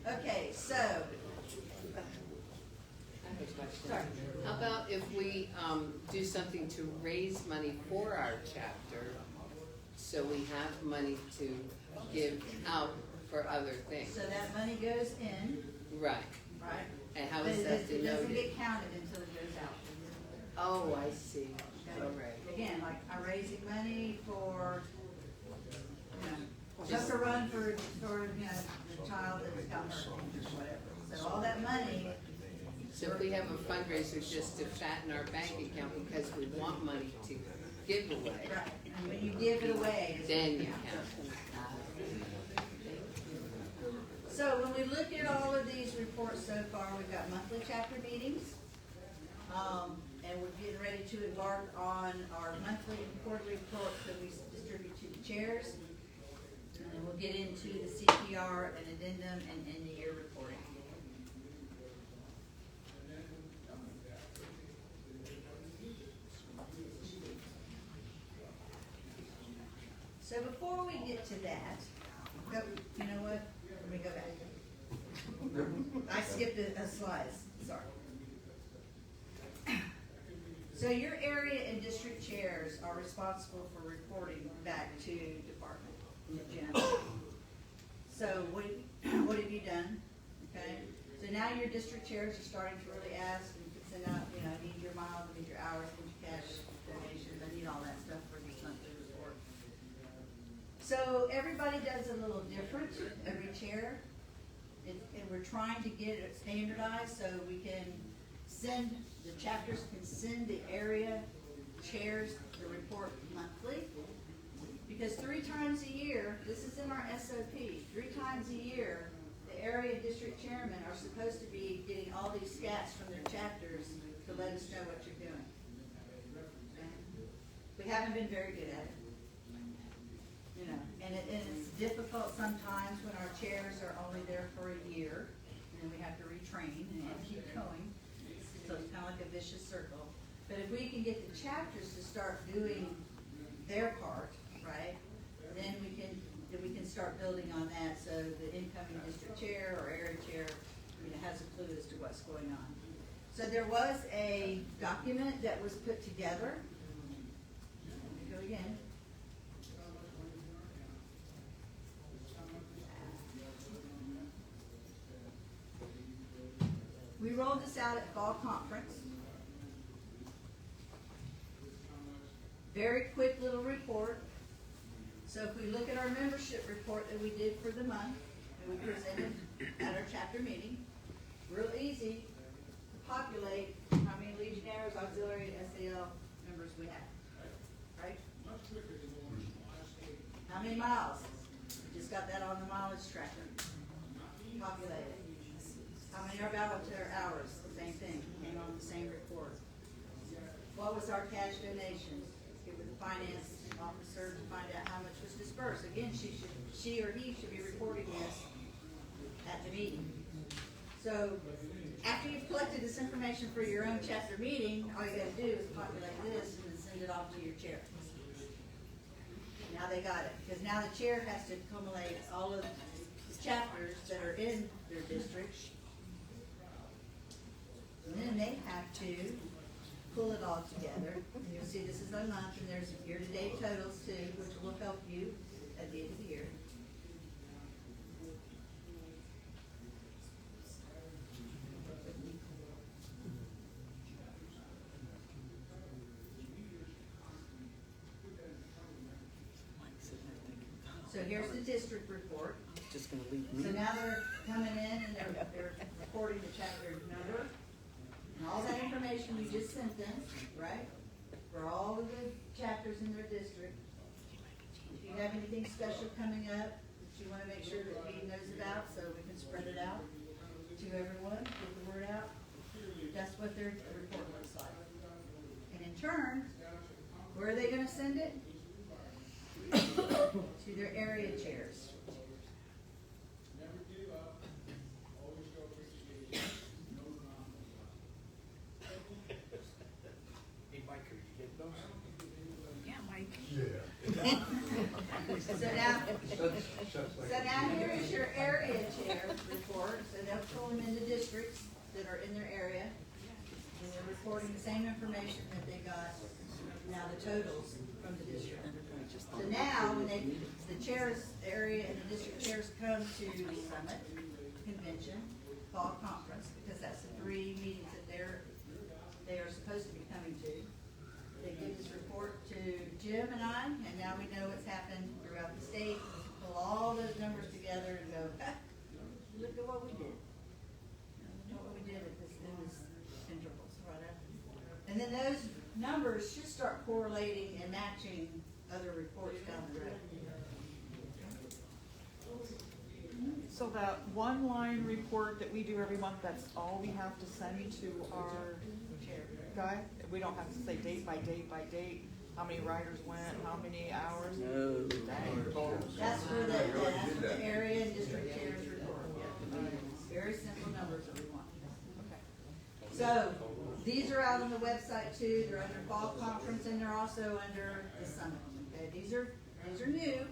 Okay, so, sorry. How about if we do something to raise money for our chapter, so we have money to give out for other things? So that money goes in, Right. right? And how But is it that doesn't denoted? get counted until it goes out. Oh, I see. Okay? All right. Again, like I'm raising money for, just a run for the child that's got hurt or whatever. So all that money, So if we have a fundraiser just to fatten our bank account because we want money to give away, right, and when you give it away, it's then you count. count. So when we look at all of these reports so far, we've got monthly chapter meetings. And we're getting ready to embark on our monthly and quarterly reports that we distribute to the chairs. And then we'll get into the CPR and addendum and end the year reporting. So before we get to that, you know what? Let me go back. I skipped a slide, sorry. So your area and district chairs are responsible for reporting back to department in general. So what have you done? Okay. So now your district chairs are starting to really ask and send out, I need your miles, I need your hours, I need your cash donations, I need all that stuff for this monthly report. So everybody does a little different, every chair. And we're trying to get it standardized so we can the chapters can send the area chairs the report monthly. Because 3 times a year, this is in our SOP, 3 times a year, the area district chairmen are supposed to be getting all these scats from their chapters to let us know what you're doing. Okay? We haven't been very good at it. And it's difficult sometimes when our chairs are only there for a year, and then we have to retrain and keep going. So it's kind of like a vicious circle. But if we can get the chapters to start doing their part, right, then we can start building on that so the incoming district chair or area chair has a clue as to what's going on. So there was a document that was put together. Let me go again. We rolled this out at fall conference. Very quick little report. So if we look at our membership report that we did for the month, and we presented at our chapter meeting, real easy to populate how many Legionnaires, auxiliary, SAL members we have. Right? How many miles? We just got that on the mileage tracker. Populated. How many are volunteer hours? Same thing, came on the same report. What was our cash donations? Get with the finance officer to find out how much was dispersed. Again, she or he should be reporting this at the meeting. So after you've collected this information for your own chapter meeting, all you gotta do is populate this and then send it off to your chair. Now they got it, because now the chair has to accumulate all of the chapters that are in their district. And then they have to pull it all together. And you'll see this is a month, and there's year-to-date totals too, which will help you at the end of the year. So here's the district report. Just gonna leave me. So now they're coming in and they're reporting the chapter number. And all that information we just sent them, right? For all of the chapters in their district. If you have anything special coming up that you want to make sure that he knows about so we can spread it out to everyone, get the word out, that's what their report looks like. And in turn, where are they going to send it? To their area chairs. So now here is your area chair report. So they'll pull them into districts that are in their area. And they're reporting the same information that they got, now the totals from the district. So now, when the chairs, area and the district chairs come to the summit, convention, fall conference, because that's the 3 meetings that they are supposed to be coming to. They give this report to Jim and I, and now we know what's happened throughout the state. Pull all those numbers together and go, look at what we did. Look at what we did at this intervals, right? And then those numbers should start correlating and matching other reports down the road. So that one line report that we do every month, that's all we have to send to our guy? We don't have to say date by date by date, how many riders went, how many hours? No. That's for the area and district chairs report. Very simple numbers that we want. So, these are out on the website too, they're under fall conference and they're also under the summit. Okay, these are new.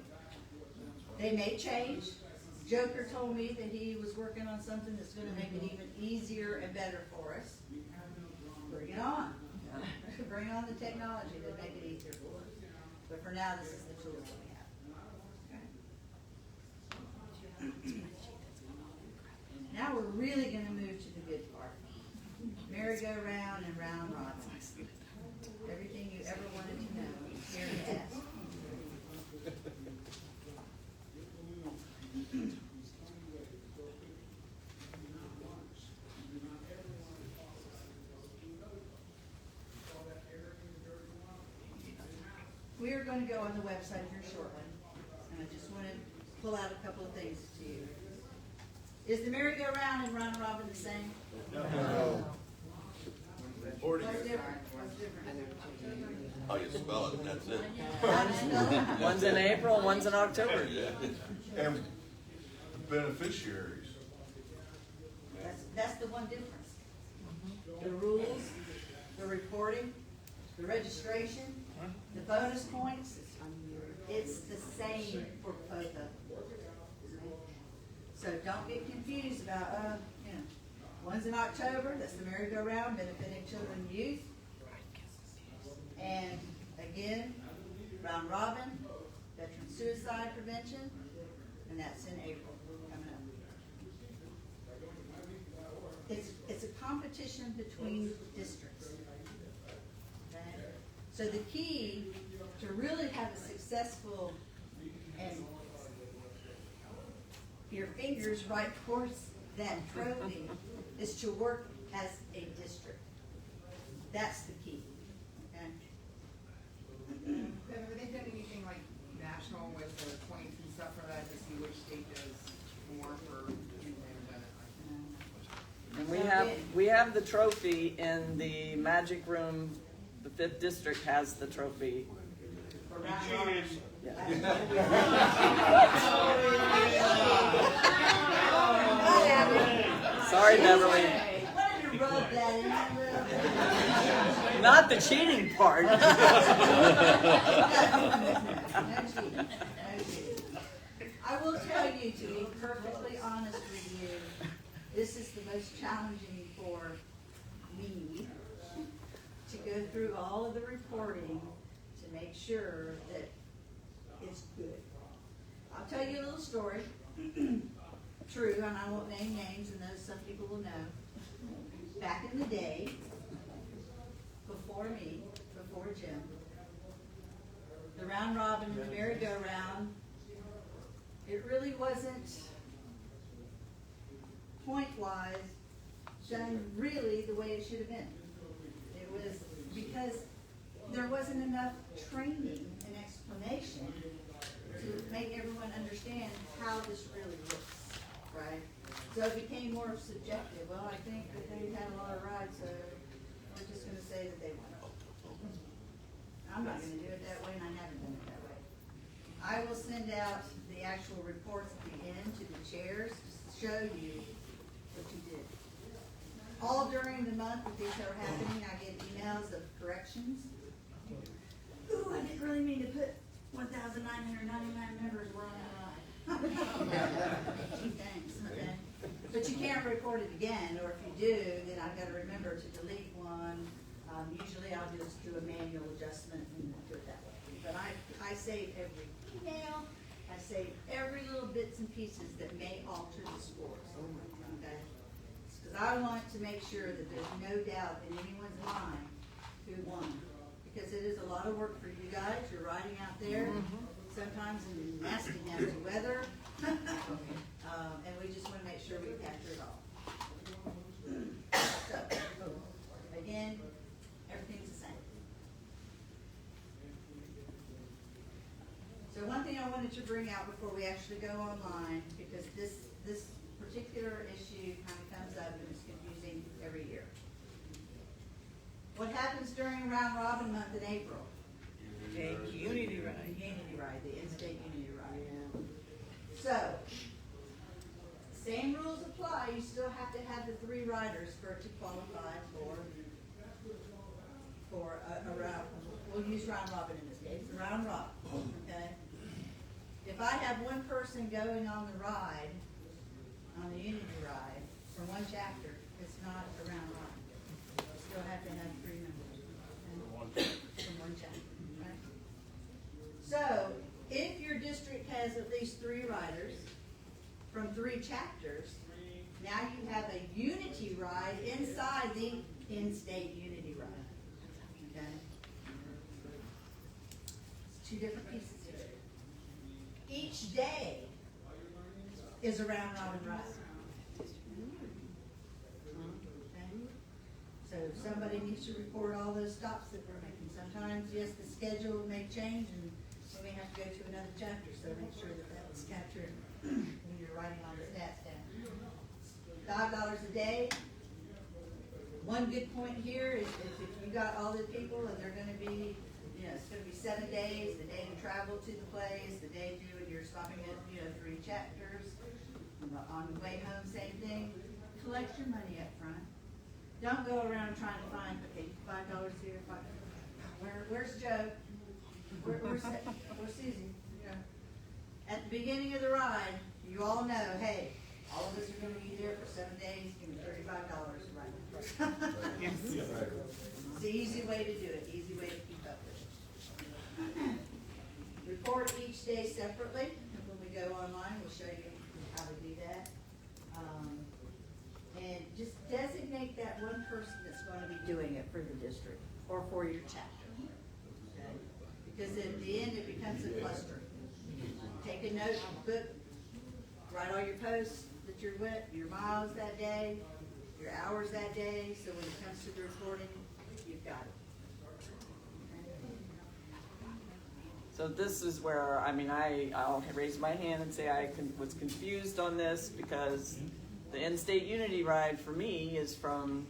They may change. Joker told me that he was working on something that's gonna make it even easier and better for us. Bring it on. Bring on the technology to make it easier for us. But for now, this is the tools that we have. Okay. Now we're really gonna move to the good part. Merry-go-round and round robin. Everything you ever wanted to know, here to ask. We are going to go on the website here shortly, and I just want to pull out a couple of things to you. Is the merry-go-round and round robin the same? No. What's different? What's different? How you spell it, that's it. How to spell it? One's in April, one's in October. And beneficiaries. That's the one difference. The rules, the reporting, the registration, the bonus points, it's the same for both of them. So don't get confused about, one's in October, that's the merry-go-round benefiting children and youth. And again, round robin, veteran suicide prevention, and that's in April coming up. It's a competition between districts. Okay? So the key to really have a successful and your fingers right towards that trophy is to work as a district. That's the key. Okay? Have they done anything like national with the points and stuff for that to see which state does more for? And we have the trophy in the magic room. The 5th district has the trophy. Sorry, Beverly. Wanted to rub that in there. Not the cheating part. No cheating. No cheating. I will tell you, to be perfectly honest with you, this is the most challenging for me to go through all of the reporting to make sure that it's good. I'll tell you a little story. True, and I won't name names, and those some people will know. Back in the day, before me, before Jim, the round robin and the merry-go-round, it really wasn't point-wise done really the way it should have been. It was because there wasn't enough training and explanation to make everyone understand how this really looks, right? So it became more subjective. Well, I think that they had a lot of rides, so we're just gonna say that they won. I'm not gonna do it that way, and I haven't done it that way. I will send out the actual reports at the end to the chairs to show you what you did. All during the month that these are happening, I get emails of corrections. Ooh, I didn't really mean to put 1,999 members were on that ride. Thanks, okay. But you can't record it again, or if you do, then I've got to remember to delete one. Usually I'll just do a manual adjustment and do it that way. But I save every email, I save every little bits and pieces that may alter the scores, okay? Because I want to make sure that there's no doubt in anyone's mind who won. Because it is a lot of work for you guys, you're riding out there, sometimes in nasty, nasty weather. And we just want to make sure we capture it all. So, again, everything's the same. So one thing I wanted to bring out before we actually go online, because this this particular issue kind of comes up and it's confusing every year. What happens during round robin month in April? Unity ride. Unity ride, the in-state unity ride. So, same rules apply, you still have to have the 3 riders for it to qualify for a round, we'll use round robin in this case, a round robin, okay? If I have one person going on the ride, on the unity ride, from one chapter, it's not a round robin. You still have to have 3 members, okay? From one chapter, right? So, if your district has at least 3 riders from 3 chapters, now you have a unity ride inside the in-state unity ride. Okay? It's 2 different pieces here. Each day is a round robin ride. Okay? So somebody needs to report all those stops that we're making. Sometimes, yes, the schedule may change and we may have to go to another chapter, so make sure that that's captured when you're writing all the stats down. $5 a day. One good point here is if you got all the people and they're gonna be, it's gonna be 7 days, the day to travel to the place, the day you're stopping at, 3 chapters. On the way home, same thing. Collect your money up front. Don't go around trying to find, okay, $5 here, where's Joe? Where's Susie? At the beginning of the ride, you all know, hey, all of us are gonna be there for 7 days, give me $35 right. It's the easy way to do it, easy way to keep up with it. Report each day separately. When we go online, we'll show you how to do that. And just designate that one person that's going to be doing it for the district or for your chapter. Okay? Because at the end, it becomes a cluster. Take a notebook, write all your posts that you're with, your miles that day, your hours that day, so when it comes to the reporting, you've got it. So this is where, I'll raise my hand and say I was confused on this because the in-state unity ride for me is from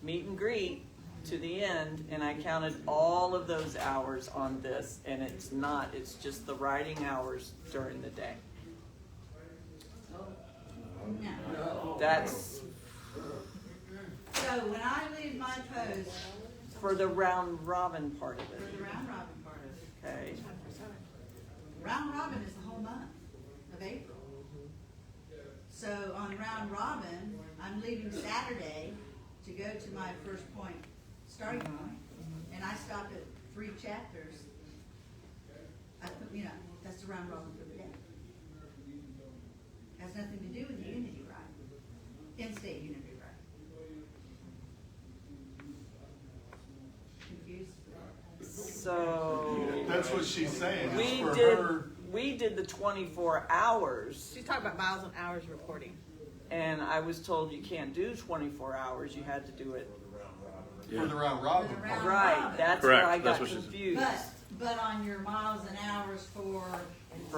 meet and greet to the end, and I counted all of those hours on this, and it's not, it's just the riding hours during the day. No. That's So when I leave my post, for the round robin part of for it. the round robin part of it, Okay. round robin is the whole month of April. So on round robin, I'm leaving Saturday to go to my first point, starting point, and I stop at 3 chapters. That's the round robin for the day. Has nothing to do with the unity ride, in-state unity ride. Confused? So That's what she's saying. It's we for did her. we did the 24 hours. She's talking about miles and hours reporting. And I was told you can't do 24 hours, you had to do it. For the round robin. For the round Right, robin. that's Correct, where I that's got what she said. confused. But on your miles and hours For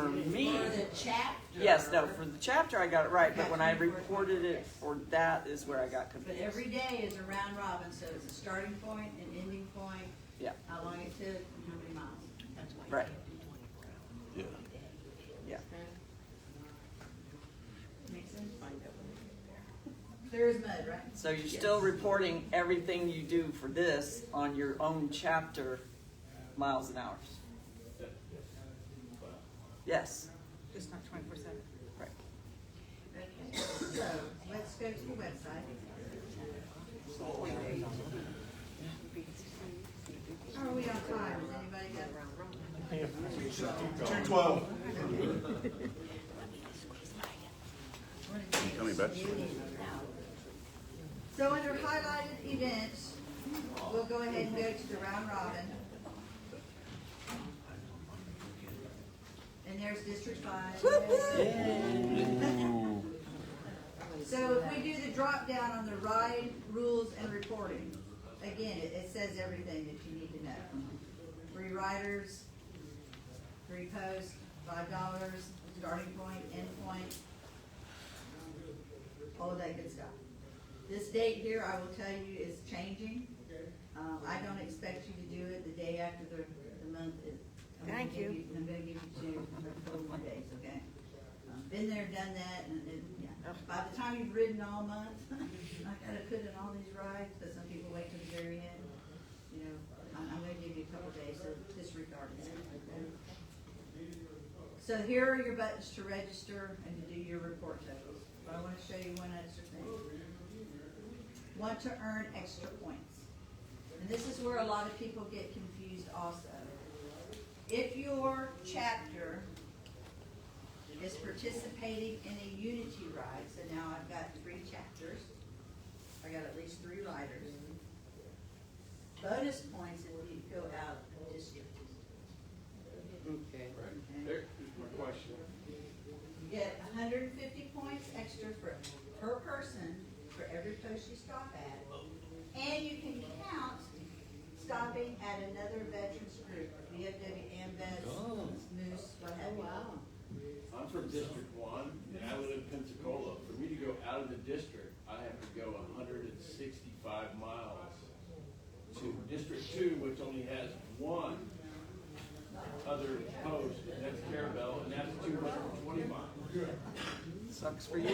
me. for the chapter. Yes, no, for the chapter I got it right, but when I 24 reported it for that is where I got But confused. every day is a round robin, so it's a starting point, an ending point, Yeah, how long it took, and how many miles. right, Yeah. yeah. Make sense? Clear as mud, right? So you're still reporting everything you do for this on your own chapter, miles and hours? Yes, It's not 24/7. right. Okay, so let's go to the website. How are we on time? Has anybody got? 212. Coming back. So under highlighted events, we'll go ahead and go to the round robin. And there's District 5. So if we do the drop down on the ride, rules, and reporting, again, it says everything that you need to know. 3 riders, 3 posts, $5, starting point, end point. all of that good stuff. This date here, I will tell you, is changing. I don't expect you to do it the day after the month is. Thank you. I'm gonna give you 2 more days, okay? Been there, done that, and yeah. By the time you've ridden all month, I gotta put in all these rides, but some people wait till the very end. You know, I'm gonna give you a couple days, so disregard that, okay? So here are your buttons to register and to do your report totals. But I wanna show you one extra thing. Want to earn extra points. And this is where a lot of people get confused also. If your chapter is participating in a unity ride, so now I've got 3 chapters, I got at least 3 riders. Bonus points if you go out of district. Okay. There's my question. You get 150 points extra per person for every post you stop at, and you can count stopping at another veterans group, VFW, AMVETS, Moose, what have you. I'm from District 1, and I live in Pensacola. For me to go out of the district, I have to go 165 miles to District 2, which only has 1 other post, and that's Carabel, and that's 220 miles. Sucks for you.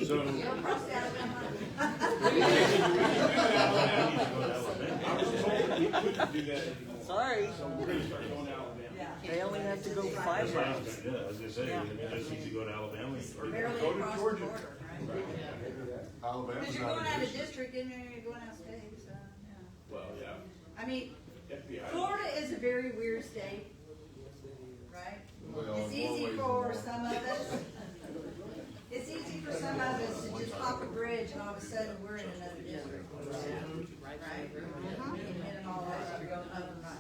So, You're across Alabama. I was told that we couldn't do that anymore. Sorry. So we're gonna start going to Alabama. Yeah. They only have to go 5 miles. Yeah, I was gonna say, you just need to go to Alabama or Barely go to across the Georgia. border, right? Alabama's Because you're not going a out of district. district and then you're going out of state, so, yeah. Well, yeah. I mean, FBI. Florida is a very weird state, right? Well, It's in more easy ways for than some of us. It's easy for some of us to just hop a bridge and all of a sudden we're in another district. Right? And hitting all that, you're going up and right.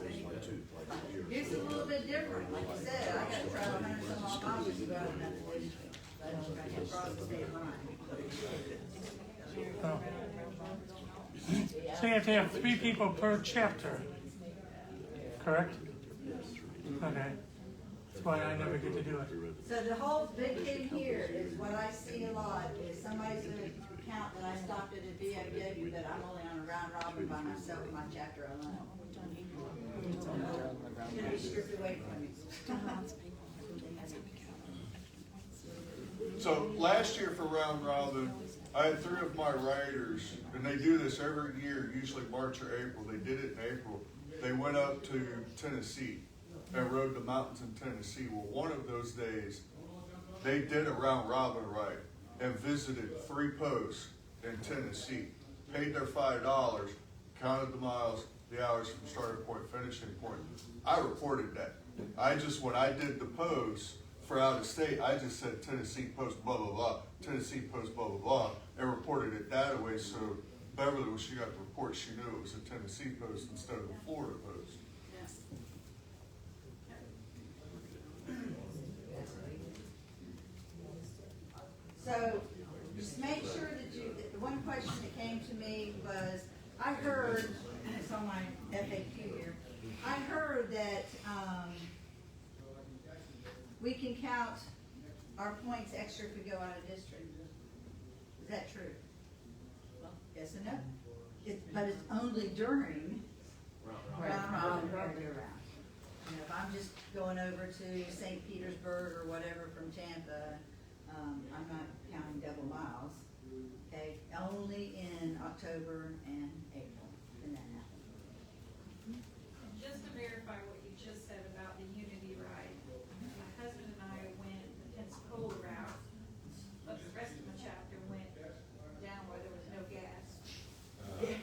It's a little bit different, like you said, I gotta travel 100 some odd miles to go out another district. That's right across the state line. Oh. So you have to have 3 people per chapter, correct? Okay. That's why I never get to do it. So the whole big thing here is what I see a lot is somebody's gonna count that I stopped at a VFW, but I'm only on a round robin by myself in my chapter alone. It's gonna be stripped away from me. So last year for round robin, I had 3 of my riders, and they do this every year, usually March or April. They did it in April. They went up to Tennessee and rode the mountains in Tennessee. Well, one of those days, they did a round robin ride and visited 3 posts in Tennessee. Paid their $5, counted the miles, the hours from starting point, finishing point. I reported that. When I did the post for out of state, I just said Tennessee post blah, blah, blah, Tennessee post blah, blah, blah, and reported it that way. So Beverly, when she got the report, she knew it was a Tennessee post instead of a Florida post. So just make sure that the one question that came to me was, I heard, and it's on my FAQ here, I heard that, we can count our points extra if we go out of district. Is that true? Well, yes and no. But it's only during round robin year-round. You know, if I'm just going over to St. Petersburg or whatever from Tampa, I'm not counting double miles. Okay, only in October and April, and that happens. Just to verify what you just said about the Unity ride, my husband and I went the Pensacola route, but the rest of the chapter went down where there was no gas. And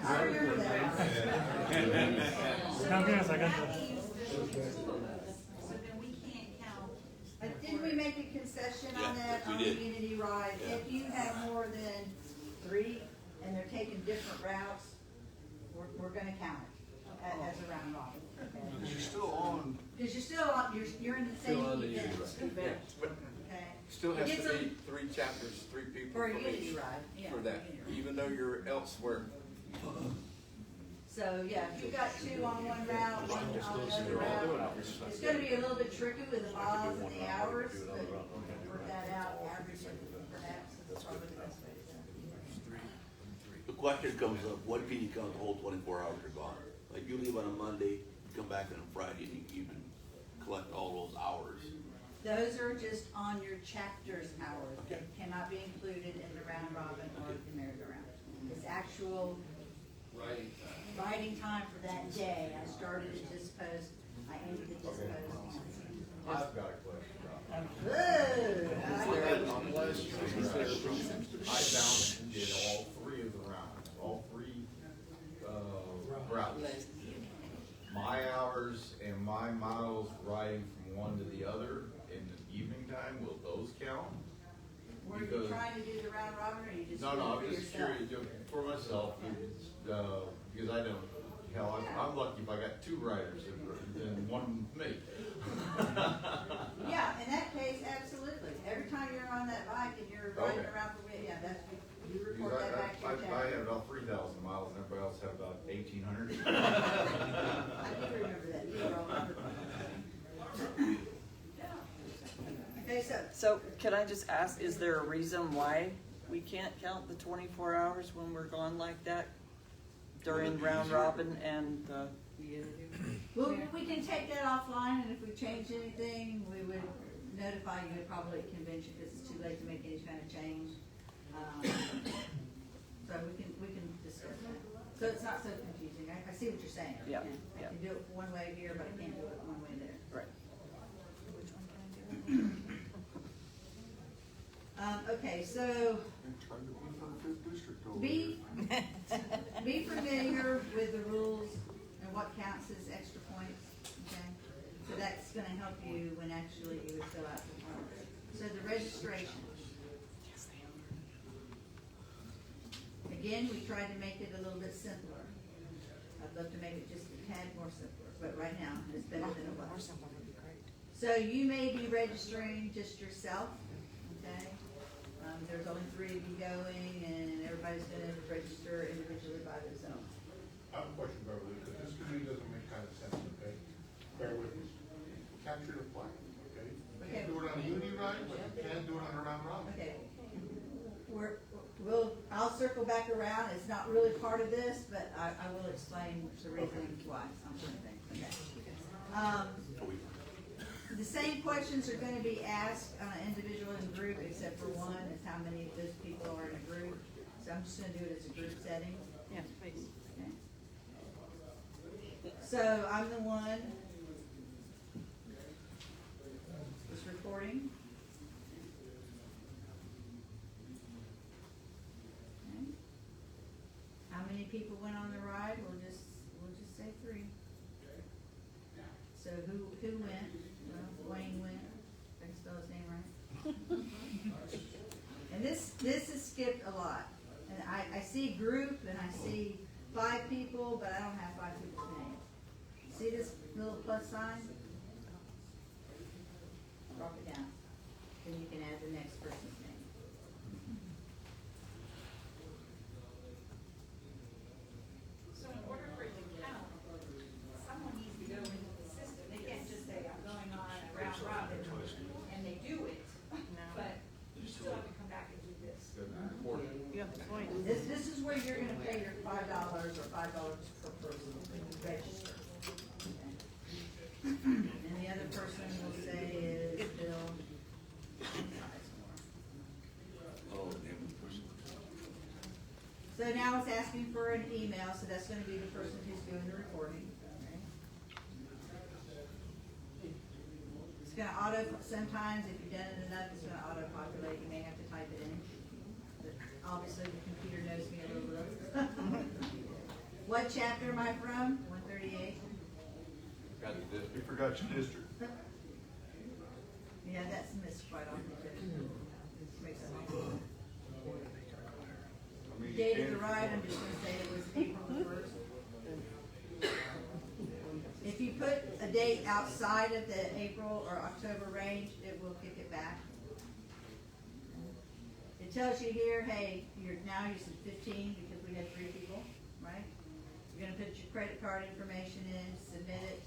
I remember that. Now, yes, I got That the, means there's 2 of us, so then we can't count. Didn't we make a concession on that, we on the did. Unity ride? Yeah. If you have more than 3 and they're taking different routes, we're gonna count it as a round robin. Because you're still on. Because you're still on, you're in the same Still on the event. Unity ride. Okay? Still It has gets to be them 3 chapters, 3 people For a from Unity each ride, yeah. for that, Unity ride. even though you're elsewhere. So, yeah, if you've got 2 on one route, 1 on another route, it's gonna be a little bit tricky with the miles and the hours, but work that out, average it perhaps, is probably the best way. question comes up, what can you count the whole 24 hours are gone? Like you leave on a Monday, you come back on a Friday, and you can collect all those hours. Those are just on your chapter's hours, that cannot be included in the round robin or the merry-go-round. It's actual writing time for that day. I started at this post, I ended at this post. I've got a question, Rob. Good. Last year, I bounced and did all three of the rounds, all three, routes. My hours and my miles riding from one to the other in the evening time, will those count? Were you Because- trying to do the round robin, or you just? No, doing it I'm for just yourself? curious, for myself, because I don't, hell, I'm lucky if I got two riders than one me. Yeah, in that case, absolutely. Every time you're on that bike and you're riding Okay. around for, yeah, that's, you report Because that back to your I chapter. have about 3,000 miles and everybody else have about 1,800. I do remember that, you were all over the Okay, so, So can I just ask, is there a reason why we can't count the 24 hours when we're gone like that during round robin and the? well, we can take that offline, and if we change anything, we would notify you at probably at convention, because it's too late to make any kind of change. So we can discuss that. So it's not so confusing. I see what you're saying. Yeah, I yeah. can do it one way here, but I can't do it one way there. Right. Okay, so be familiar with the rules and what counts as extra points, okay? So that's gonna help you when actually you would fill out the form. So the registration. Again, we tried to make it a little bit simpler. I'd love to make it just a tad more simpler, but right now, it's better than it was. So you may be registering just yourself, okay? There's only 3 of you going, and everybody's gonna register individually by themselves. I have a question, Beverly, because this to me doesn't make kind of sense, okay? Bear with me. Capture the flag, okay? You can't do it on a uni ride, but you can do it on a round robin. Okay. I'll circle back around, it's not really part of this, but I will explain the reasoning why, on certain things, okay? The same questions are gonna be asked on an individual and group, except for one, is how many of those people are in a group. So I'm just gonna do it as a group setting. Yes, please. Okay. So I'm the one that's reporting. Okay. How many people went on the ride? We'll just say 3. So who went? Well, Wayne went. If I can spell his name right. And this is skipped a lot. And I see group and I see 5 people, but I don't have 5 people's names. See this little plus sign? Drop it down. Then you can add the next person's name. So in order for it to count, someone needs to go into the system. They can't just say, I'm going on a round robin, and they do it, but you still have to come back and do this. You have the point. This is where you're gonna pay your $5 or $5 per person when you register. Okay. And the other person will say is Bill. So now it's asking for an email, so that's gonna be the person who's doing the recording. Okay. It's gonna sometimes if you've done it enough, it's gonna auto-populate, you may have to type it in. But obviously, the computer knows me a little bit. What chapter am I from? 138? You forgot your district. Yeah, that's missed quite often. Makes sense. Date of the ride, I'm just gonna say it was April the 1st. If you put a date outside of the April or October range, it will kick it back. It tells you here, hey, you're using 15 because we had 3 people, right? You're gonna put your credit card information in, submit it.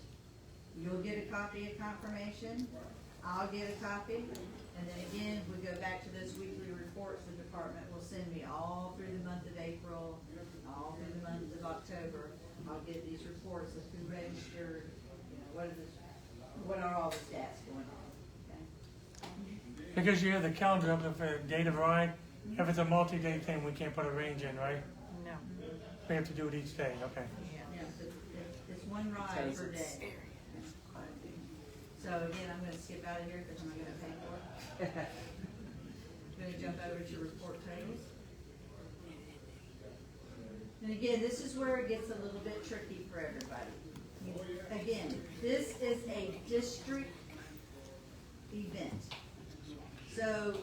You'll get a copy of confirmation. I'll get a copy, and then again, we go back to those weekly reports, the department will send me all through the month of April, all through the month of October. I'll get these reports of who registered, you know, what are all the stats going on, okay? Because you have the calendar up of a date of ride, if it's a multi-day thing, we can't put a range in, right? No. We have to do it each day, okay. Yeah, it's one ride per day. So again, I'm gonna skip out of here because I'm not gonna pay for it. I'm gonna jump over to report totals. And again, this is where it gets a little bit tricky for everybody. Again, this is a district event. So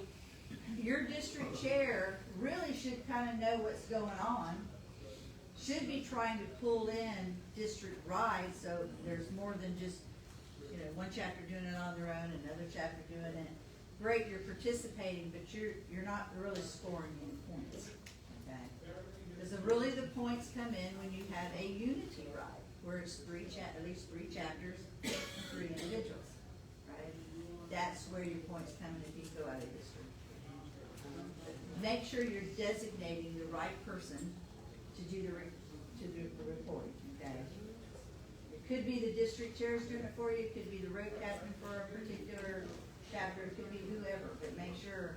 your district chair really should kind of know what's going on, should be trying to pull in district rides, so there's more than just, you know, one chapter doing it on their own, another chapter doing it. Great, you're participating, but you're not really scoring any points, okay? Because really the points come in when you have a unity ride, where it's at least three chapters, and 3 individuals, right? That's where your points come in if you go out of district. Make sure you're designating the right person to do the reporting, okay? It could be the district chair's doing it for you, it could be the road captain for a particular chapter, it could be whoever, but make sure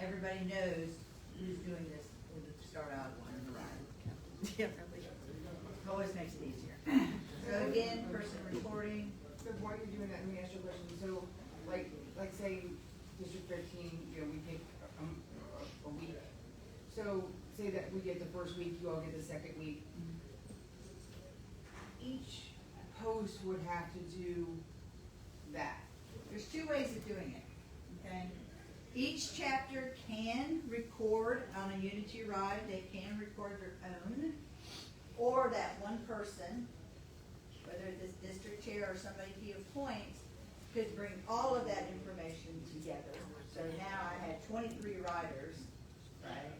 everybody knows who's doing this when you start out one in the ride. Yeah, really. Always makes it easier. So again, person reporting. So while you're doing that, let me ask you a question. So, like say, District 13, you know, we take a week. So, say that we get the first week, you all get the second week. Each post would have to do that. There's 2 ways of doing it, okay? Each chapter can record on a unity ride, they can record their own, or that one person, whether it's district chair or somebody he appoints, could bring all of that information together. So now I had 23 riders, right?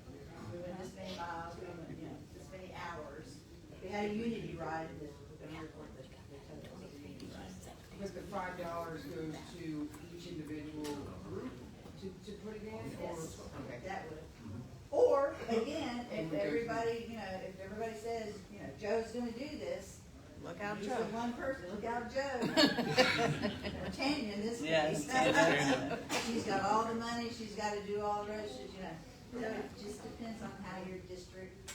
We went this many miles, we went, you know, this many hours. We had a unity ride, and we're gonna report the total. Because the $5 goes to each individual group to put it in? Yes, Okay. that would. Or, again, if everybody, you know, if everybody says, you know, Joe's gonna do this, Look out, he's Joe. the one person, look out, Joe. Or Tanya in this Yes, case. yes, She's got all the money, she's gotta do all the rest, you know. So it just depends on how your district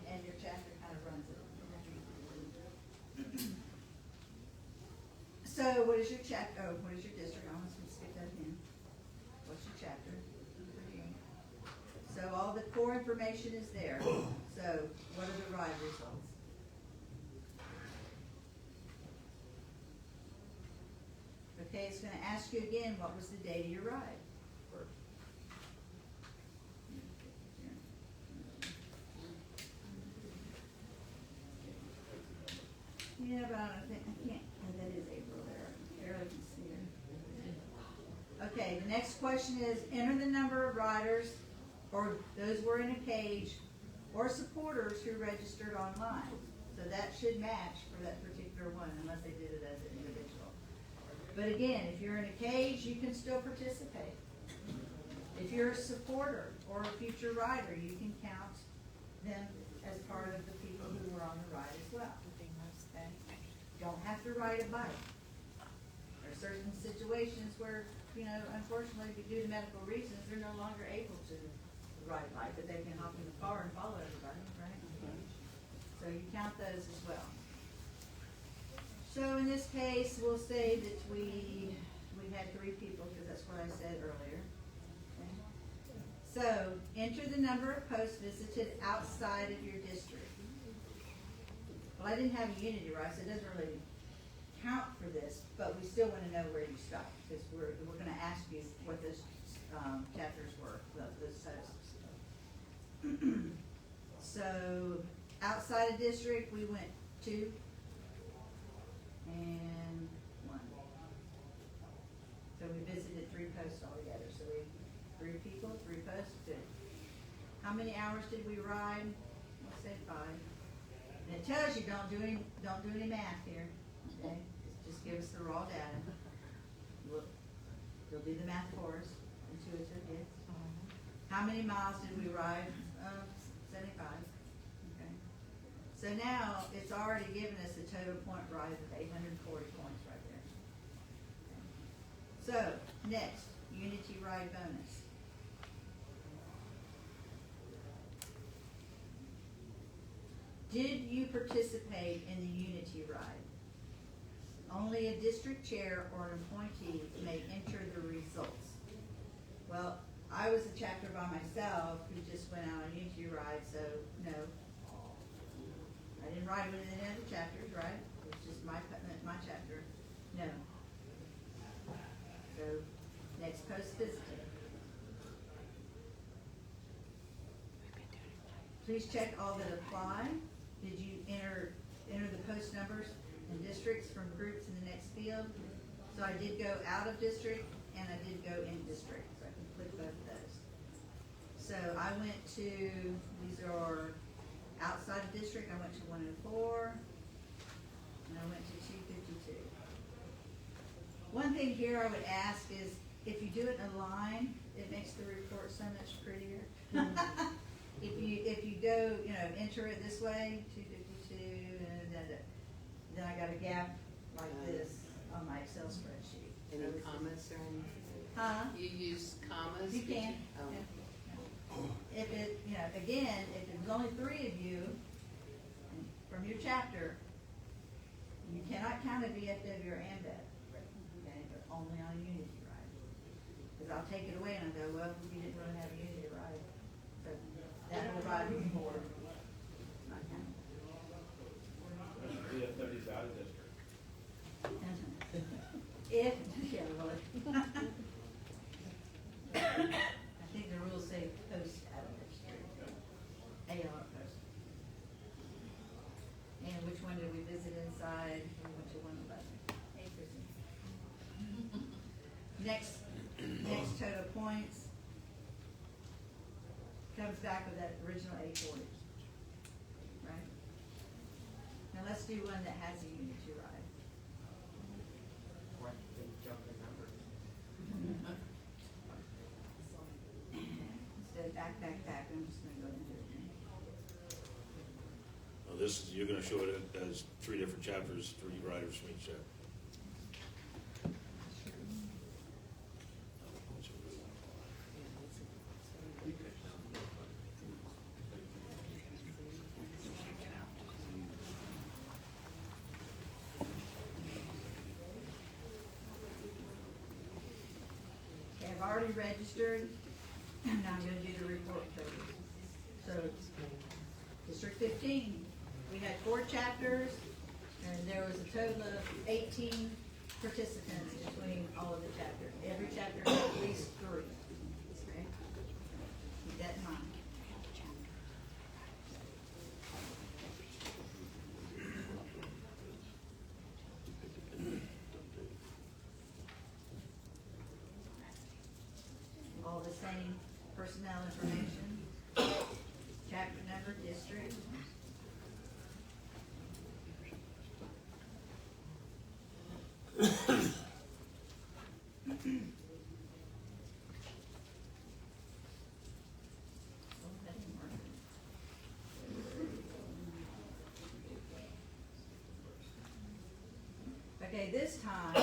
and your chapter kind of runs it. So what is your what is your district? I want to skip that again. What's your chapter? So all the core information is there. So what are the ride results? Okay, it's gonna ask you again, what was the date of your ride? Yeah, but I don't think, I can't, oh, that is April there, I barely can see her. Okay, the next question is, enter the number of riders, or those were in a cage, or supporters who registered online. So that should match for that particular one, unless they did it as an individual. But again, if you're in a cage, you can still participate. If you're a supporter or a future rider, you can count them as part of the people who were on the ride as well. Okay? Don't have to ride a bike. There are certain situations where, you know, unfortunately, due to medical reasons, they're no longer able to ride a bike, but they can hop in the car and follow everybody, right? So you count those as well. So in this case, we'll say that we had 3 people, because that's what I said earlier. Okay. So enter the number of posts visited outside of your district. Well, I didn't have a unity ride, so it doesn't really count for this, but we still want to know where you stopped, because we're going to ask you what those chapters were, those posts. So outside of district, we went 2 and 1. So we visited 3 posts altogether. So we 3 people, 3 posts, 2. How many hours did we ride? Let's say 5. And it tells you don't do any math here. Okay, just give us the raw data. Look, You'll do the math for us, intuitive, yes. How many miles did we ride? 75. Okay. So now, it's already given us a total point ride of 840 points right there. Okay. So, next, Unity Ride bonus. Did you participate in the Unity Ride? Only a district chair or an appointee may enter the results. Well, I was a chapter by myself who just went out on a Unity Ride, so no. I didn't ride with any other chapters, right? It was just my chapter. No. So, next post visited. Please check all that apply. Did you enter the post numbers and districts from groups in the next field? So I did go out of district and I did go in district, so I can click both of those. So I went to, these are outside of district, I went to 104, and I went to 252. One thing here I would ask is, if you do it in a line, it makes the report so much prettier. If you go, enter it this way, 252, and then I got a gap like this on my Excel spreadsheet. Any commas or anything? Huh? You use commas? You can. Oh. Yeah. If it, again, if it was only 3 of you from your chapter, you cannot count a VFW or AMDET, okay, but only on a Unity Ride. Because I'll take it away and I'll go, well, you didn't really have a Unity Ride. So that will ride before. Not counted. VFW's out of district. If, yeah, really. I think the rules say post out of district. AR post. And which one did we visit inside? We went to 111. Hey, Kristen. Next total points comes back with that original 840. Right? Now let's do one that has a Unity Ride. Instead of back, I'm just gonna go into it. Well, this is, you're gonna show it as 3 different chapters, 3 riders from each chapter. Okay, I've already registered, now I'm gonna do the report for you. So, District 15, we had 4 chapters, and there was a total of 18 participants between all of the chapters. Every chapter had at least 3, okay? Keep that in mind. All the same personnel information, chapter number, district. Okay, this time,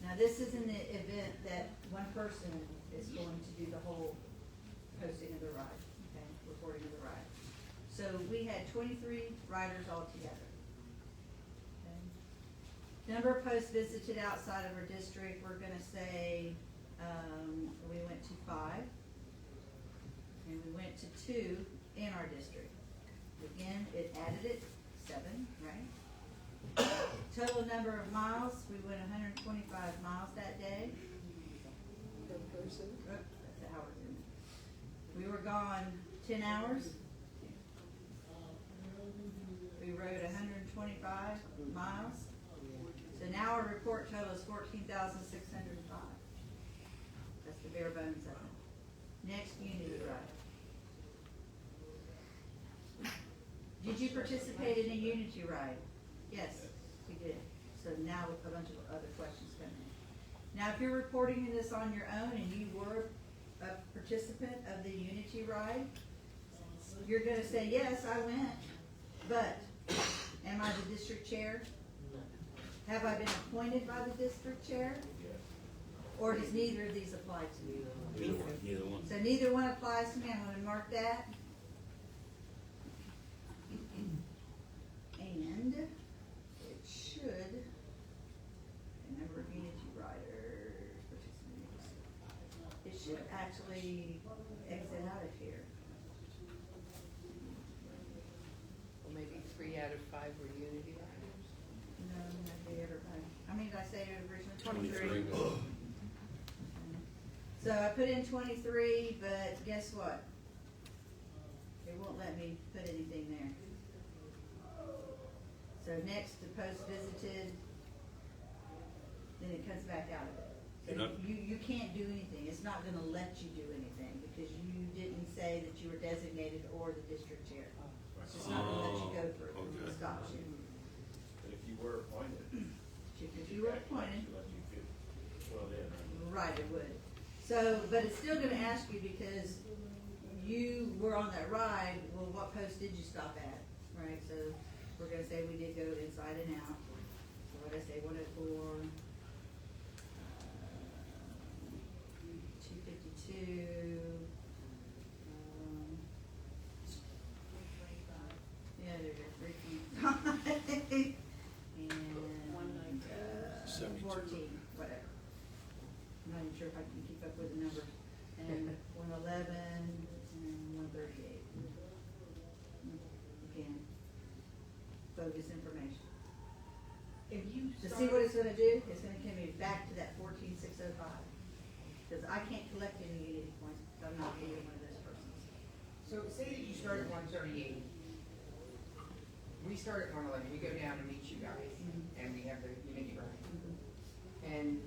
now this is in the event that one person is going to do the whole posting of the ride, okay, reporting of the ride. So we had 23 riders altogether. Okay. Number of posts visited outside of our district, we're gonna say, we went to 5. And we went to 2 in our district. Again, it added it, 7, right? Total number of miles, we went 125 miles that day. Per person? That's the hours in it. We were gone 10 hours. We rode 125 miles. So now our report total is 14,605. That's the bare bones of it. Next, Unity Ride. Did you participate in a Unity Ride? Yes, we did. So now a bunch of other questions come in. Now, if you're reporting this on your own and you were a participant of the Unity Ride, you're gonna say, yes, I went, but am I the district chair? Have I been appointed by the district chair? Or does neither of these apply to me? Neither one. So neither one applies to me, I'm gonna mark that. And it should, the number of Unity Riders, it should actually exit out of here. Well, maybe 3 out of 5 were Unity riders. No, not the everybody. How many did I say originally? 23. So I put in 23, but guess what? It won't let me put anything there. So next, the post visited, then it comes back out of it. So you can't do anything. It's not gonna let you do anything because you didn't say that you were designated or the district chair. It's just not gonna let you go through. It stops you. And if you were appointed. If you were appointed. Let you get well in, Right, it would. So, but it's still gonna ask you because you were on that ride, well, what post did you stop at, right? So, we're gonna say we did go inside and out. So what did I say, 104, 252, yeah, there's 3.5, and 14, whatever. I'm not even sure if I can keep up with the numbers. And 111 and 138. Again, bogus information. If you To see what it's gonna do, it's gonna carry me back to that 14,605. Because I can't collect any Unity points, because I'm not either one of those persons. So say that you start at 138. We start at 111, we go down and meet you guys, and we have the Unity ride. And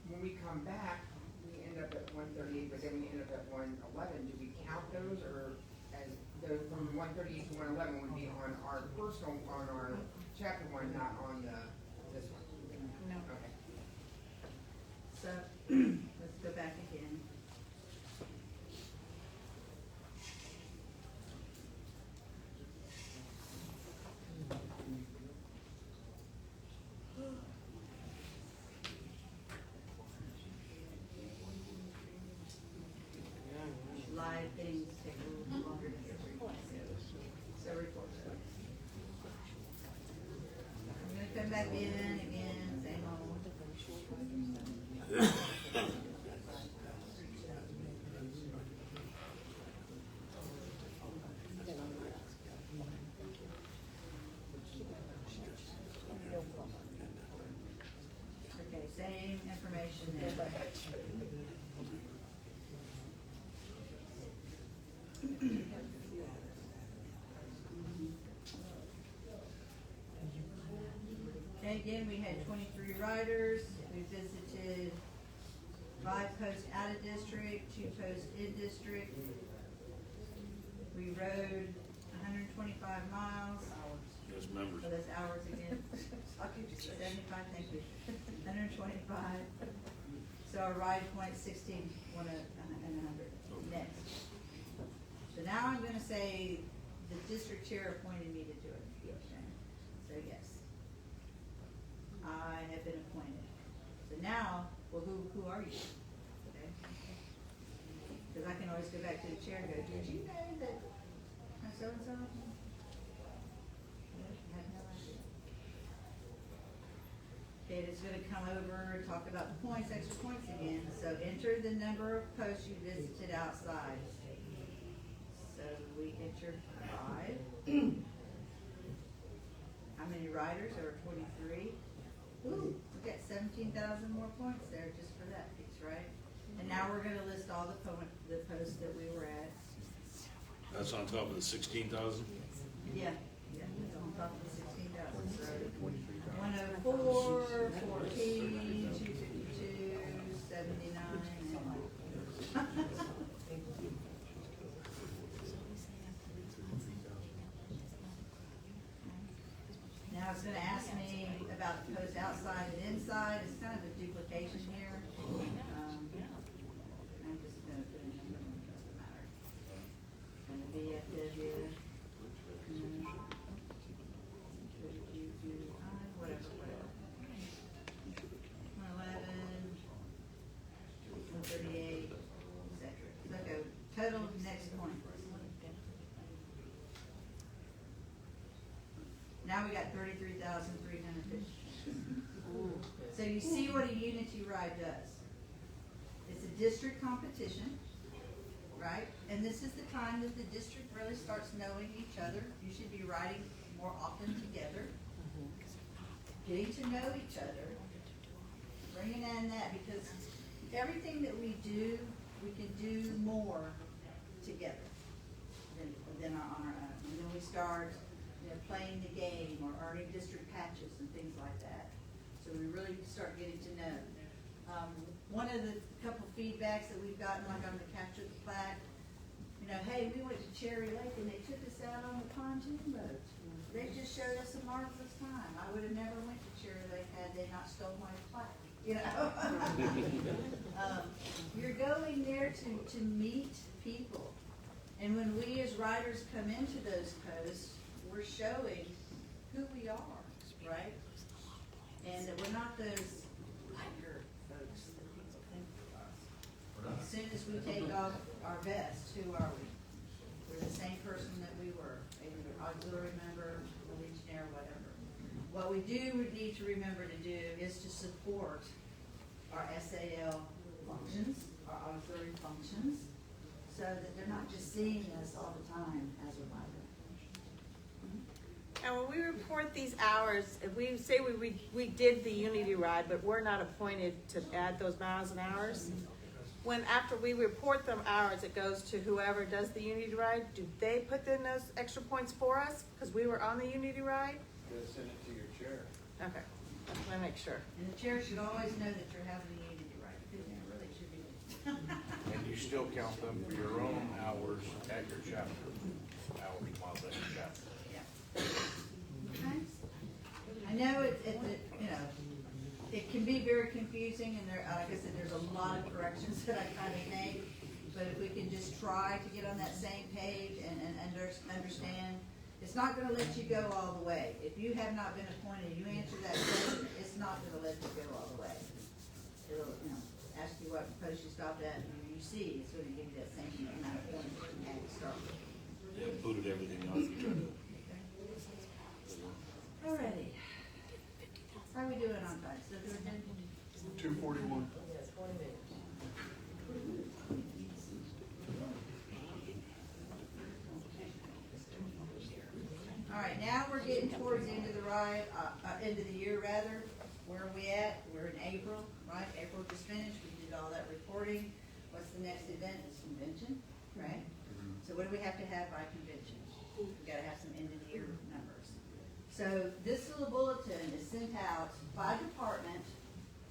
when we come back, we end up at 138, but then we end up at 111. Do we count those, or as the from 138 to 111 would be on our personal, on our chapter one, not on this one? No. Okay. So, let's go back again. Live things take a little longer to get reported. So report that. I'm gonna come back in again, same old. Okay, same information there. Okay, again, we had 23 riders. We visited 5 posts out of district, 2 posts in district. We rode 125 miles. Those members. So that's hours again. 75, thank you. 125. So our ride point 16, 1 and 100. Next. So now I'm gonna say the district chair appointed me to do it. Okay. So yes. I have been appointed. So now, well, who are you? Okay. Because I can always go back to the chair and go, did you know that so-and-so? I had no idea. Okay, it's gonna come over and talk about the points, extra points again. So enter the number of posts you visited outside. So we entered 5. How many riders? There were 23. Ooh, we got 17,000 more points there just for that piece, right? And now we're gonna list all the posts that we were at. That's on top of the 16,000? Yeah, it's on top of the 16,000, so 104, 14, 252, 79, and now it's gonna ask me about about the post outside and inside, it's kind of a duplication here. I'm just gonna put a number, it doesn't matter. And the VFW, whatever. 111, 138, etc. So go, total next point. Now we got 33,350. So you see what a unity ride does. It's a district competition, right? And this is the time that the district really starts knowing each other. You should be riding more often together, getting to know each other, bringing in that, because everything that we do, we can do more together than on our own. And then we start playing the game or earning district patches and things like that. So we really start getting to know. One of the couple feedbacks that we've gotten, like on the capture the flag, hey, we went to Cherry Lake and they took us out on the pontoon boat. They just showed us a marvelous time. I would have never went to Cherry Lake had they not stole my flag. You're going there to meet people. And when we as riders come into those posts, we're showing who we are, right? And that we're not those biker folks that people think of us. As soon as we take off our vest, who are we? We're the same person that we were, either auxiliary member, a legionnaire, whatever. What we need to remember to do is to support our SAL functions, our auxiliary functions, so that they're not just seeing us all the time as a rider. And when we report these hours, if we say we did the Unity ride, but we're not appointed to add those miles and hours, when after we report them hours, it goes to whoever does the Unity ride, do they put in those extra points for us? Because we were on the Unity ride? You gotta send it to your chair. Okay, I want to make sure. And the chair should always know that you're having a unity ride, because it really should be. And you still count them for your own hours at your chapter, miles at your chapter. Okay. I know it can be very confusing, and like I said, there's a lot of corrections that I kind of make, but if we can just try to get on that same page and understand, it's not going to let you go all the way. If you have not been appointed, you answer that question, it's not going to let you go all the way. It'll, ask you what post you stopped at, and you see, it's going to give you that same amount of points that you had to start with. Yeah, booted everything off. You try to. Alrighty. How are we doing on time? Still doing good? 241. Alright, now we're getting towards the end of the ride, end of the year rather. Where are we at? We're in April, right? April just finished. We did all that reporting. What's the next event? It's convention, right? So what do we have to have by convention? We gotta have some end of the year numbers. So this little bulletin is sent out by department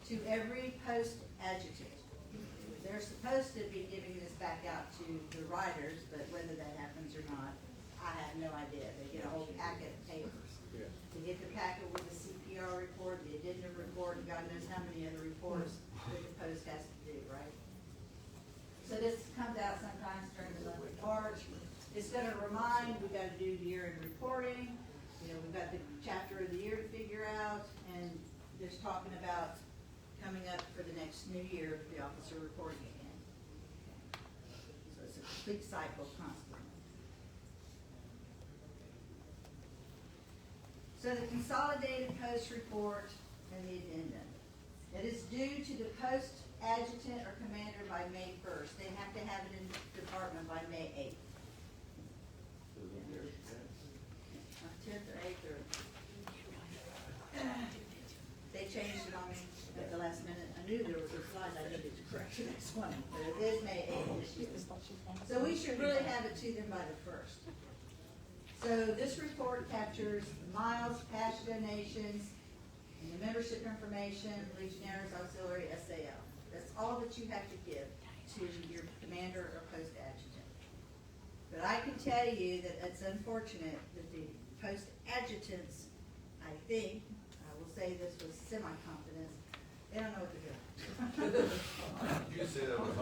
to every post adjutant. They're supposed to be giving this back out to the riders, but whether that happens or not, I have no idea. They get a whole packet of papers. Yeah. They get the packet with the CPR report, the addendum report, and God knows how many other reports that the post has to do, right? So this comes out sometimes during the month of March. It's gonna remind, we gotta do year-end reporting. We've got the chapter of the year to figure out, and there's talking about coming up for the next new year, the officer reporting again. So it's a complete cycle constantly. So the consolidated post report and the addendum. It is due to the post adjutant or commander by May 1st. They have to have it in the department by May 8th. 10th or 8th or they changed it on me at the last minute. I knew there was a slide I needed to correct the next one, but it is May 8th this year. So we should really have it to them by the 1st. So this report captures the miles, cash donations, and the membership information, Legionnaires, Auxiliary, SAL. That's all that you have to give to your commander or post adjutant. But I can tell you that it's unfortunate that the post adjutants, I think, I will say this with semi-confidence, they don't know what they're doing. You say that with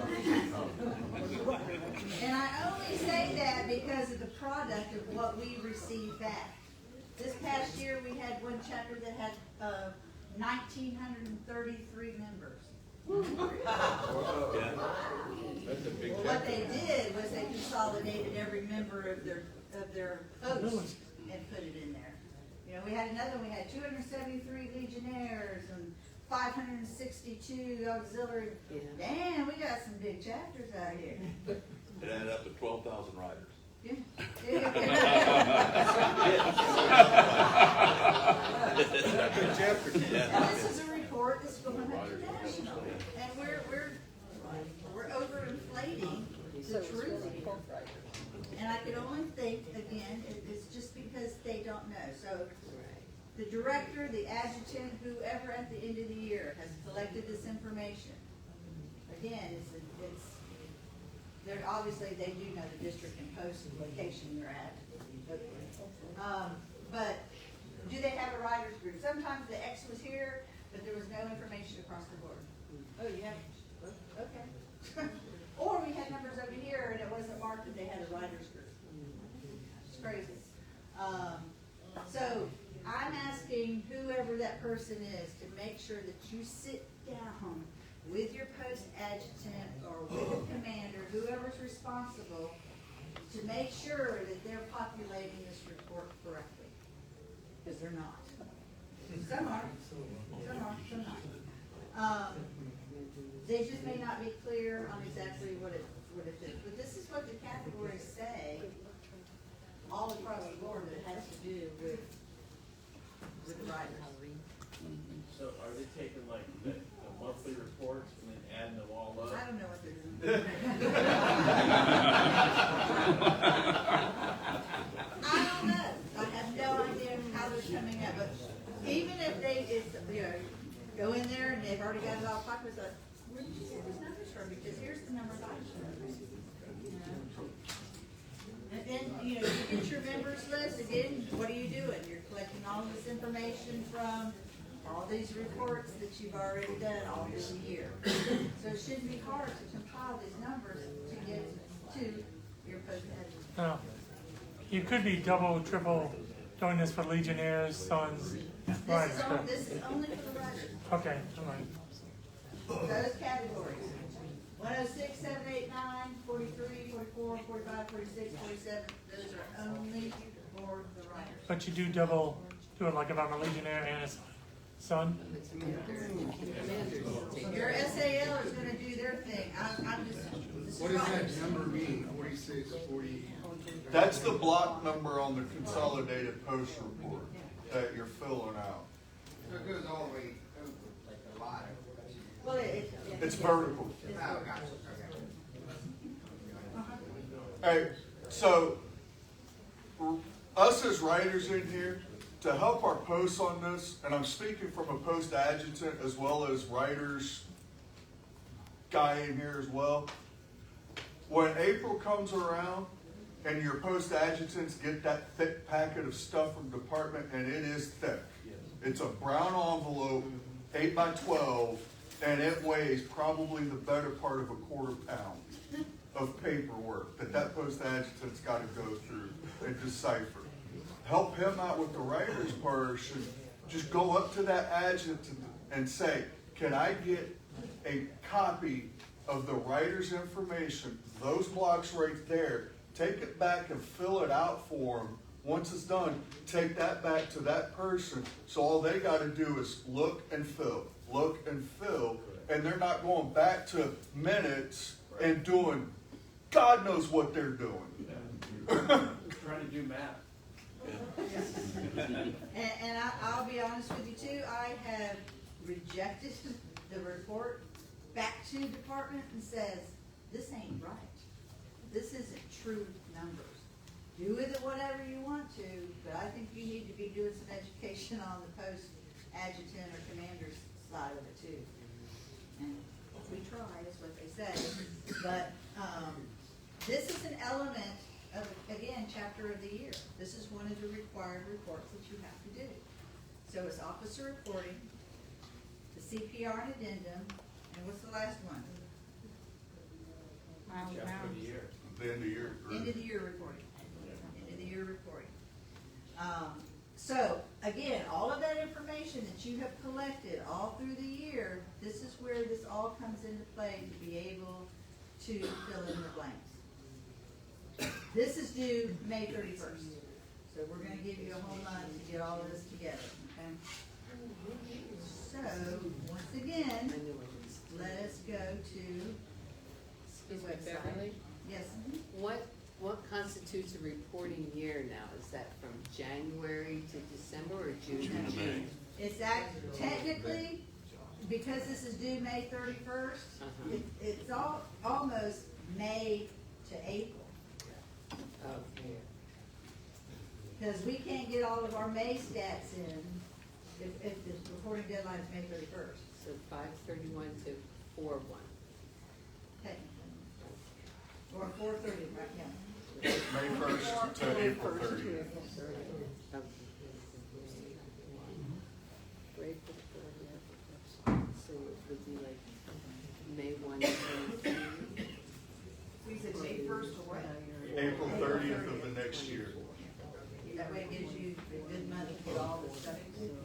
And I only say that because of the product of what we receive back. This past year, we had one chapter that had 1,933 members. That's a big Well, what they did was they consolidated every member of their post and put it in there. You know, we had another one, we had 273 legionnaires and 562 auxiliary. Damn, we got some big chapters out here. It added up to 12,000 riders. Yeah. And this is a report that's going up to national, and we're overinflating the truth. And I could only think, again, it's just because they don't know. So the director, the adjutant, whoever at the end of the year has collected this information. Again, they're obviously they do know the district and post location you're at. But do they have a writers group? Sometimes the X was here, but there was no information across the board. Oh, you have, okay. Or we had numbers over here and it wasn't marked that they had a writers group. It's crazy. So I'm asking whoever that person is to make sure that you sit down with your post adjutant or with a commander, whoever's responsible, to make sure that they're populating this report correctly. Because they're not. Some are. Some not. They just may not be clear on exactly what it is. But this is what the categories say all across the board that it has to do with the writers. So are they taking like the monthly reports and then adding them all up? I don't know what they're doing. I don't know. I have no idea how they're coming up. But even if they, go in there and they've already got it all populated, like, where did you get these numbers from? Because here's the number of items. And then, you get your members list. Again, what are you doing? You're collecting all this information from all these reports that you've already done all this year. So it shouldn't be hard to compile these numbers to get to your post-adjutant. No. You could be double, triple doing this for legionnaires, sons, right? This is only for the writers. Okay, all right. Those categories. 106, 7, 8, 9, 43, 44, 45, 46, 47. Those are only for the writers. But you do double, do it like if I'm a legionnaire and a son? Your SAL is gonna do their thing. I'm just. What does that number mean? 46, 40? That's the block number on the consolidated post report that you're filling out. So it goes all the way over, like a line. Well, It's vertical. Oh, gotcha, okay. Hey, so us as writers in here, to help our posts on this, and I'm speaking from a post adjutant as well as writers guy in here as well. When April comes around and your post adjutants get that thick packet of stuff from the department, and it is thick. It's a brown envelope, 8 by 12, and it weighs probably the better part of a quarter pound of paperwork that post adjutant's got to go through and decipher. Help him out with the writer's portion. Just go up to that adjutant and say, can I get a copy of the writer's information, those blocks right there, take it back and fill it out for him. Once it's done, take that back to that person, so all they got to do is look and fill, and they're not going back to minutes and doing God knows what they're doing. Trying to do math. And I'll be honest with you too, I have rejected the report back to department and says, this ain't right. This isn't true numbers. Do with it whatever you want to, but I think you need to be doing some education on the post adjutant or commander's side of it too. And we try, is what they say. But this is an element of, again, chapter of the year. This is one of the required reports that you have to do. So it's officer reporting, the CPR and addendum, and what's the last one? Chapter of the year. The end of year. End of the year reporting. End of the year reporting. So, again, all of that information that you have collected all through the year, this is where this all comes into play to be able to fill in the blanks. This is due May 31st. So we're gonna give you a whole month to get all of this together, okay? So, once again, let us go to, Excuse me, Beverly, yes, what constitutes a reporting year now? Is that from January to December or June to June? it's technically, because this is due May 31st, it's almost May to April. Okay. Because we can't get all of our May stats in if the reporting deadline is May 31st. So 5/31 to 4/1. Technically. Or 4/30, right, yeah. May 1st to April 30th. Break the 30th. So it would be like May 1 to 23. We said May 1st to what? April 30th of the next year. That way it gives you a good month to get all the stuff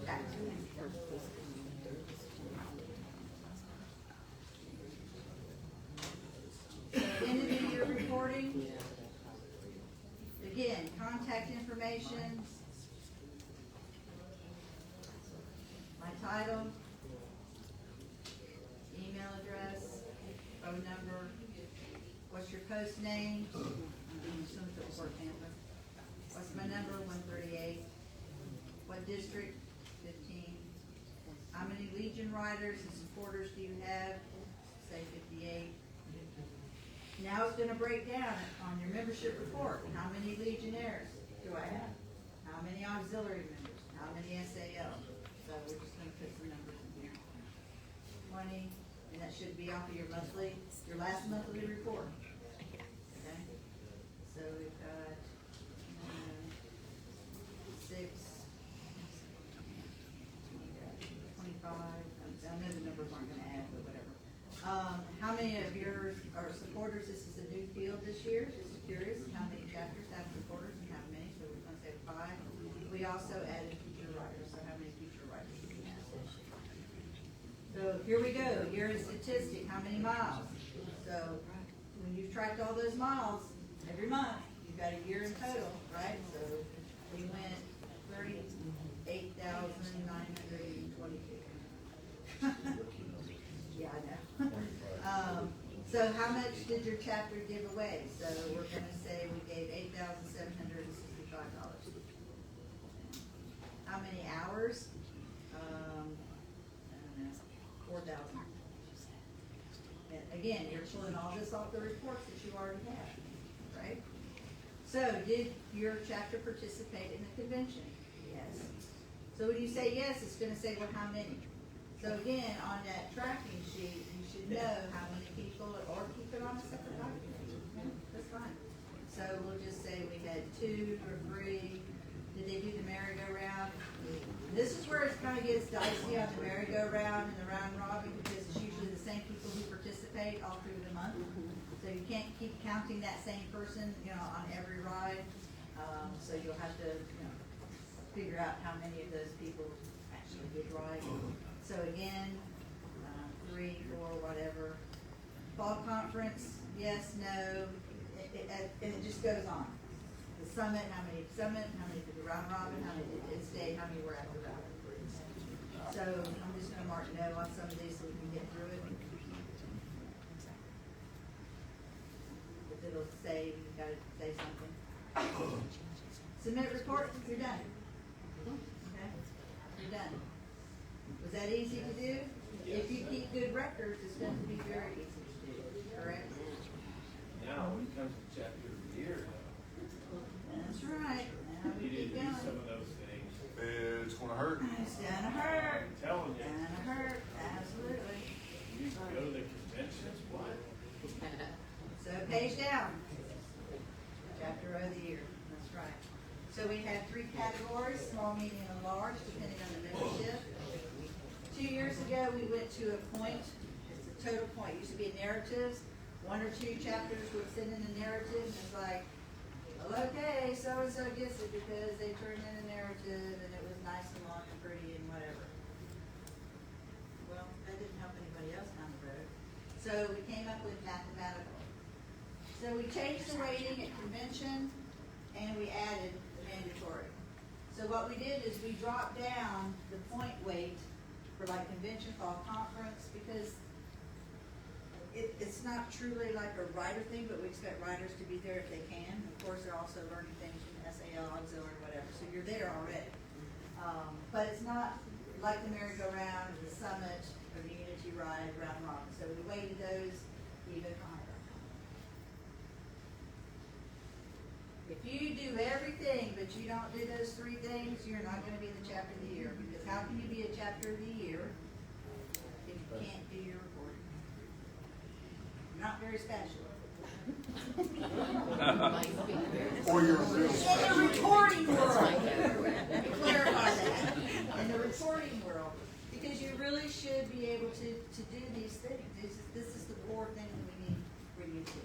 back to you. End of the year reporting. Again, contact information. My title. Email address. Phone number. What's your post name? I'm being assumed to the work handler. What's my number? 138. What district? 15. How many Legion riders and supporters do you have? Say 58. Now it's gonna break down on your membership report. How many Legionnaires do I have? How many auxiliary members? How many SAL? So we're just gonna put some numbers in here. 20, and that should be off of your last monthly report. Okay? So we've got 6, 25, I know the numbers aren't gonna add, but whatever. How many of yours are supporters? This is a new field this year, just curious, how many chapters have supporters and how many, so we're gonna say 5. We also added future riders, so how many future riders do we have? So here we go, year in statistic, how many miles? So when you've tracked all those miles, every month, you've got a year in total, right? So we went 38,922. Yeah, I know. So how much did your chapter give away? So we're gonna say we gave $8,765. How many hours? I don't know, 4,000. And again, you're pulling all this off the reports that you already have, right? So did your chapter participate in the convention? Yes. So when you say yes, it's gonna say, well, how many? So again, on that tracking sheet, you should know how many people, or keep it on a separate document. Okay, that's fine. So we'll just say we had 2 or 3. Did they do the merry-go-round? This is where it kind of gets dicey on the merry-go-round and the round robin, because it's usually the same people who participate all through the month. So you can't keep counting that same person, on every ride. So you'll have to, figure out how many of those people actually did ride. So again, 3, 4, whatever. Fall conference, yes, no, and it just goes on. The summit, how many did the round robin, how many did in-state, how many were at the round. So I'm just gonna mark no on some of these so we can get through it. But it'll say, you gotta say something. Submit report, you're done. Okay, you're done. Was that easy to do? If you keep good records, it's going to be very easy to do, correct? Now, when it comes to chapter of the year, That's right. Now we you keep didn't do going. some of those things. It's gonna hurt. It's gonna hurt. I'm telling you, Gonna hurt, absolutely. you go to the conventions, what? So page down. Chapter of the year, that's right. So we have 3 categories, small, medium, and large, depending on the membership. 2 years ago, we went to a point, it's a total point, it used to be narratives. 1 or 2 chapters would send in a narrative, and it's like, well, okay, so-and-so gets it because they turned in a narrative and it was nice and long and pretty and whatever. Well, that didn't help anybody else down the road. So we came up with mathematical. So we changed the weighting at convention and we added the mandatory. So what we did is we dropped down the point weight for like convention, fall conference, because it's not truly like a writer thing, but we expect writers to be there if they can. Of course, they're also learning things from SAL, auxiliary, whatever, so you're there already. But it's not like the merry-go-round, or the summit, or the unity ride, round robin. So we weighted those even higher. If you do everything, but you don't do those 3 things, you're not gonna be the chapter of the year, because how can you be a chapter of the year if you can't do your reporting? Not very special. Or you're real In the reporting world. Let me clarify that. In the reporting world. Because you really should be able to do these things. This is the core thing that we need for you to do.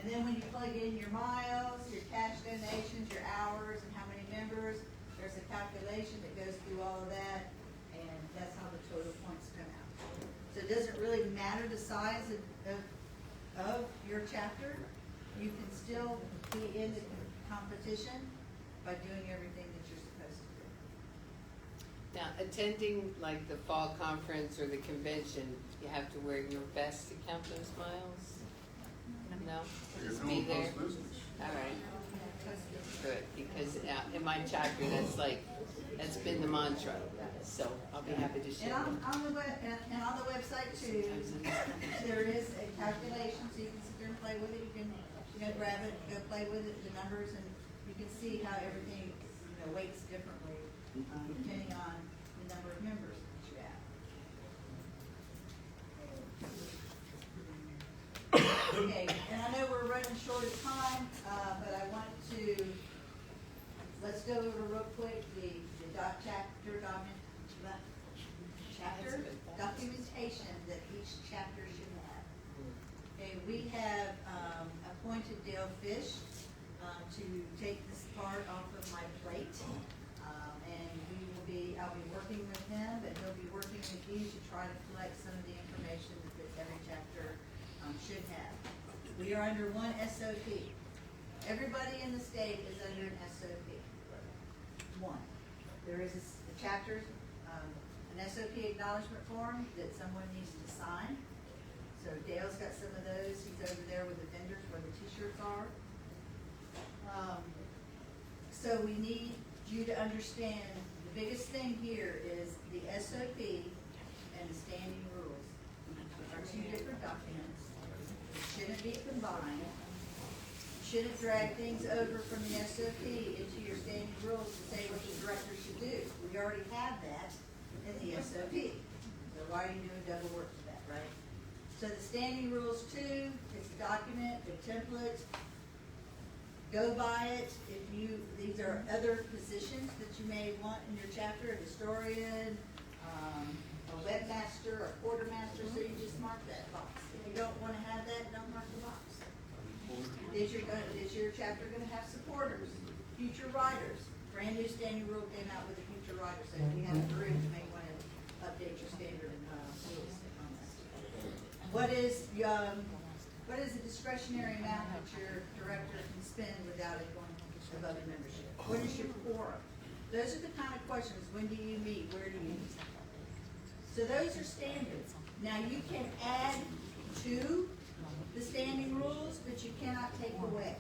And then when you plug in your miles, your cash donations, your hours, and how many members, there's a calculation that goes through all of that, and that's how the total points come out. So it doesn't really matter the size of your chapter. You can still be in the competition by doing everything that you're supposed to do. Now, attending like the fall conference or the convention, you have to wear your vest to count those miles? No? You're Just doing be there? post business. All right. Good, because in my chapter, that's been the mantra, so I'll be happy to share. And on the website too, there is a calculation, so you can sit there and play with it. You can, grab it, go play with it, the numbers, and you can see how everything, weights differently, depending on the number of members that you have. Okay, and I know we're running short of time, but I want to, let's go over real quick the chapter documentation that each chapter should have. Okay, we have appointed Dale Fish to take this part off of my plate. And I'll be working with him, but he'll be working with you to try to collect some of the information that every chapter should have. We are under one SOP. Everybody in the state is under an SOP. One. There is a chapter, an SOP acknowledgement form that someone needs to sign. So Dale's got some of those. He's over there with the vendors where the t-shirts are. So we need you to understand the biggest thing here is the SOP and the standing rules. Are 2 different documents. It shouldn't be combined. You shouldn't drag things over from the SOP into your standing rules to say what the director should do. We already have that in the SOP. So why are you doing double work for that, right? So the standing rules too, it's a document, a template. Go by it. These are other positions that you may want in your chapter, a historian, a webmaster, a quartermaster, so you just mark that box. If you don't want to have that, don't mark the box. Is your chapter going to have supporters, future writers? Brand new standing rule came out with a future writer, so if you have a group, you may want to update your standard rules on that. What is the discretionary amount that your director can spend without it going above the membership? What is your quorum? Those are the kind of questions. When do you meet? Where do you meet? So those are standards. Now you can add to the standing rules, but you cannot take away.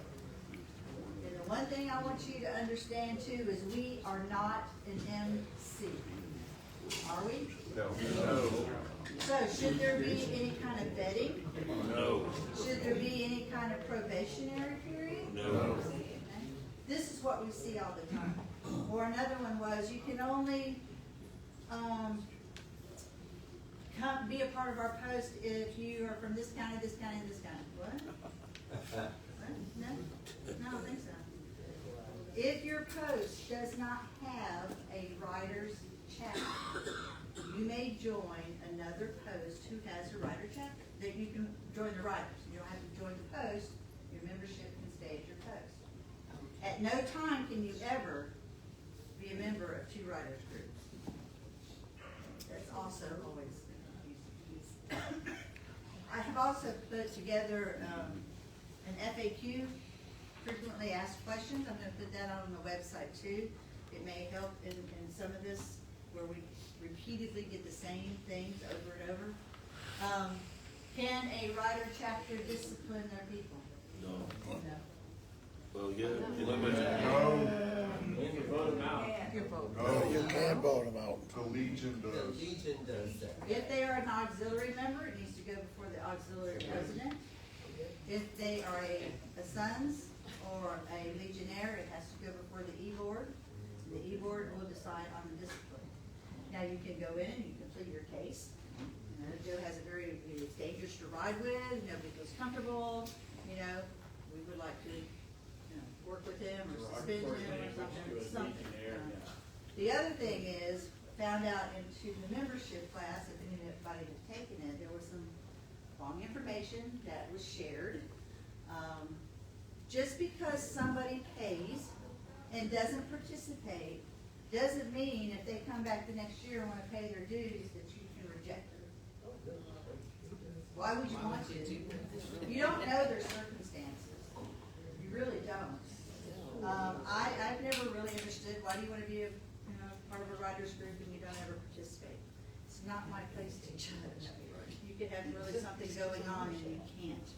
And the one thing I want you to understand too is we are not an MC. Are we? No. So should there be any kind of vetting? No. Should there be any kind of probationary period? No. Okay. This is what we see all the time. Or another one was you can only be a part of our post if you are from this county, this county, and this county. What? What? No? No, I don't think so. If your post does not have a writer's chapter, you may join another post who has a writer chapter. That you can join the writers. You don't have to join the post. Your membership can stay at your post. At no time can you ever be a member of two writers groups. That's also always confusing. I have also put together an FAQ, frequently asked questions. I'm going to put that on the website too. It may help in some of this where we repeatedly get the same things over and over. Can a writer chapter discipline their people? No. No. Well, yeah. You can vote them out. No, you can't vote them out. The Legion The does. Legion does that. If they are an auxiliary member, it needs to go before the auxiliary president. If they are a Sons or a Legionnaire, it has to go before the E-Board. The E-Board will decide on the discipline. Now, you can go in and you can plead your case. You know, Joe has a very, it's dangerous to ride with, nobody feels comfortable, you know, we would like to, you know, work with him or suspend him or something. The other thing is, found out into the membership class, if anybody had taken it, there was some wrong information that was shared. Just because somebody pays and doesn't participate, doesn't mean if they come back the next year and want to pay their dues that you can reject them. Why would you want to? You don't know their circumstances. You really don't. I've never really understood why do you want to be a part of a writer's group and you don't ever participate. It's not my place to judge. You could have really something going on and you can't.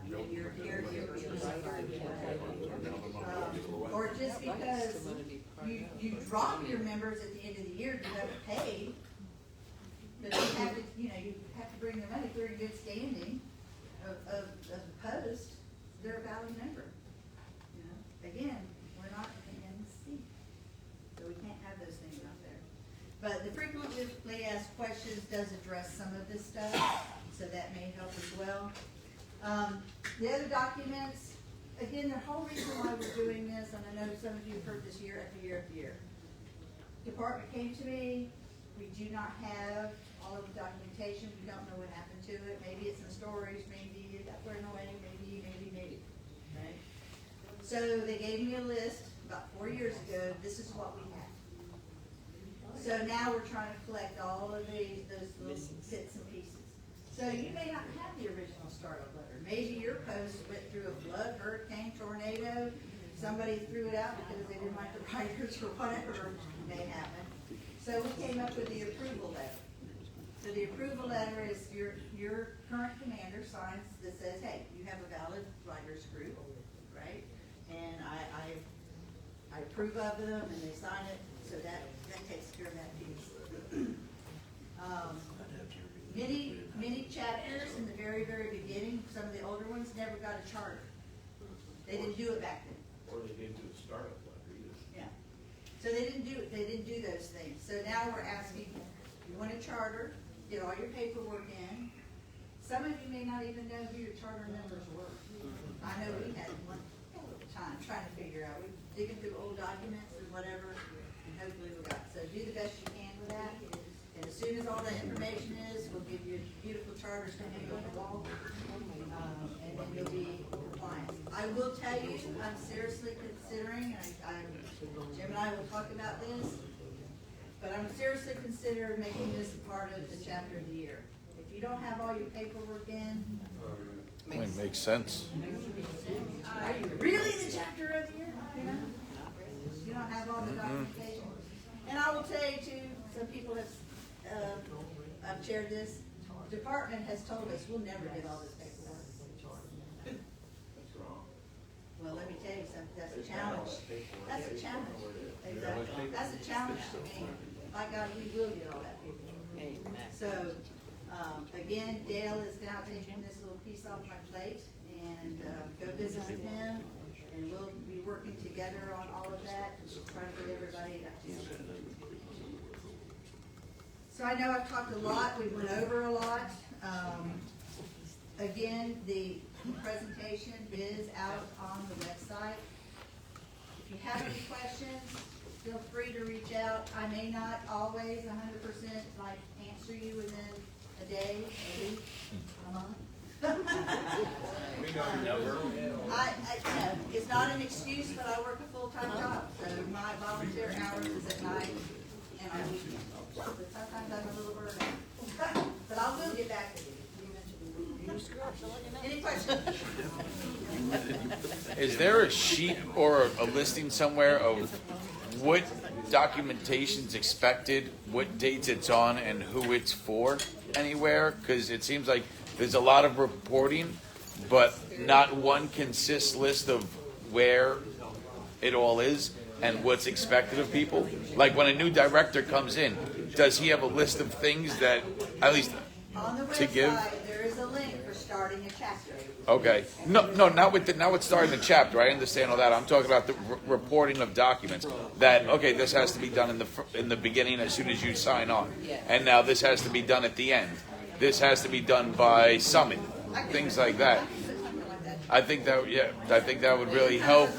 Maybe you're here, or just because you drop your members at the end of the year, you haven't paid, but you have to, you have to bring the money. If they're in good standing of the post, they're a valid member. Again, we're not NC, so we can't have those things out there. But the frequently asked questions does address some of this stuff, so that may help as well. The other documents, again, the whole reason why we're doing this, and I know some of you have heard this year after year after year. Department came to me, we do not have all of the documentation, we don't know what happened to it, maybe it's in storage, maybe it got thrown away, maybe, right? So they gave me a list about 4 years ago, this is what we have. So now we're trying to collect all of those little bits and pieces. So you may not have the original startup letter. Maybe your post went through a flood, hurricane, tornado. Somebody threw it out because they didn't like the writers or whatever may happen. So we came up with the approval letter. So the approval letter is your current commander signs that says, hey, you have a valid writers group, right? And I approve of them and they sign it, so that takes care of that piece. Many chapters in the very, very beginning, some of the older ones never got a charter. They didn't do it back then. Or they didn't do a startup letter either. Yeah. So they didn't do those things. So now we're asking, you want a charter, get all your paperwork in. Some of you may not even know who your charter members were. I know we had one time trying to figure out. We're digging through old documents and whatever, and hopefully we got. So do the best you can with that. And as soon as all that information is, we'll give you beautiful charters to hang on the wall, and then you'll be compliant. I will tell you, I'm seriously considering, Jim and I will talk about this, but I'm seriously considering making this part of the chapter of the year. If you don't have all your paperwork in, It makes sense. are you really the chapter of the year? You don't have all the documentation. And I will tell you too, some people have, I've shared this, the department has told us we'll never get all this paperwork. What's wrong? Well, let me tell you something, that's a challenge. That's a challenge. Exactly. That's a challenge to me. By God, we will get all that paperwork. So, again, Dale is now taking this little piece off my plate and go visit with him. And we'll be working together on all of that, trying to get everybody up to speed. So I know I've talked a lot, we went over a lot. Again, the presentation is out on the website. If you have any questions, feel free to reach out. I may not always 100% like answer you within a day, a week, a month. We don't never. No, it's not an excuse, but I work a full-time job, so my volunteer hours is at night and on weekends. But sometimes I'm a little burned out. But I will get back to you. Any questions? Is there a sheet or a listing somewhere of what documentation's expected, what dates it's on, and who it's for anywhere? Because it seems like there's a lot of reporting, but not one consist list of where it all is and what's expected of people. Like when a new director comes in, does he have a list of things that, at least On the to give? website, there is a link for starting a chapter. Okay. No, not with starting the chapter. I understand all that. I'm talking about the reporting of documents. That okay, this has to be done in the beginning as soon as you sign on, and now this has to be done at the end. This has to be done by summit, things like that. I think that would really help.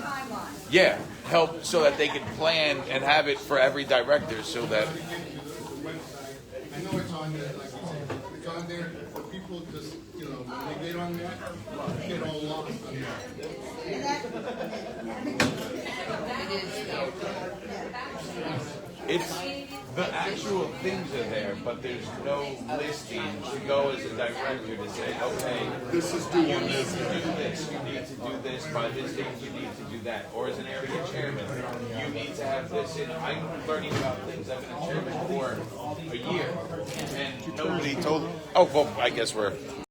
Yeah, help so that they can plan and have it for every director, so that. I know it's on there, like you said, it's on there, but people just, when they get on there, get all lost on It's the actual things are there, but there's no listing to go as a director to say, okay, This is you doing need this. to do this, you need to do this, by this date you need to do that. Or as an area chairman, you need to have this in. I'm learning about things. I've been a chairman for a year, and nobody told. Oh well, I guess we're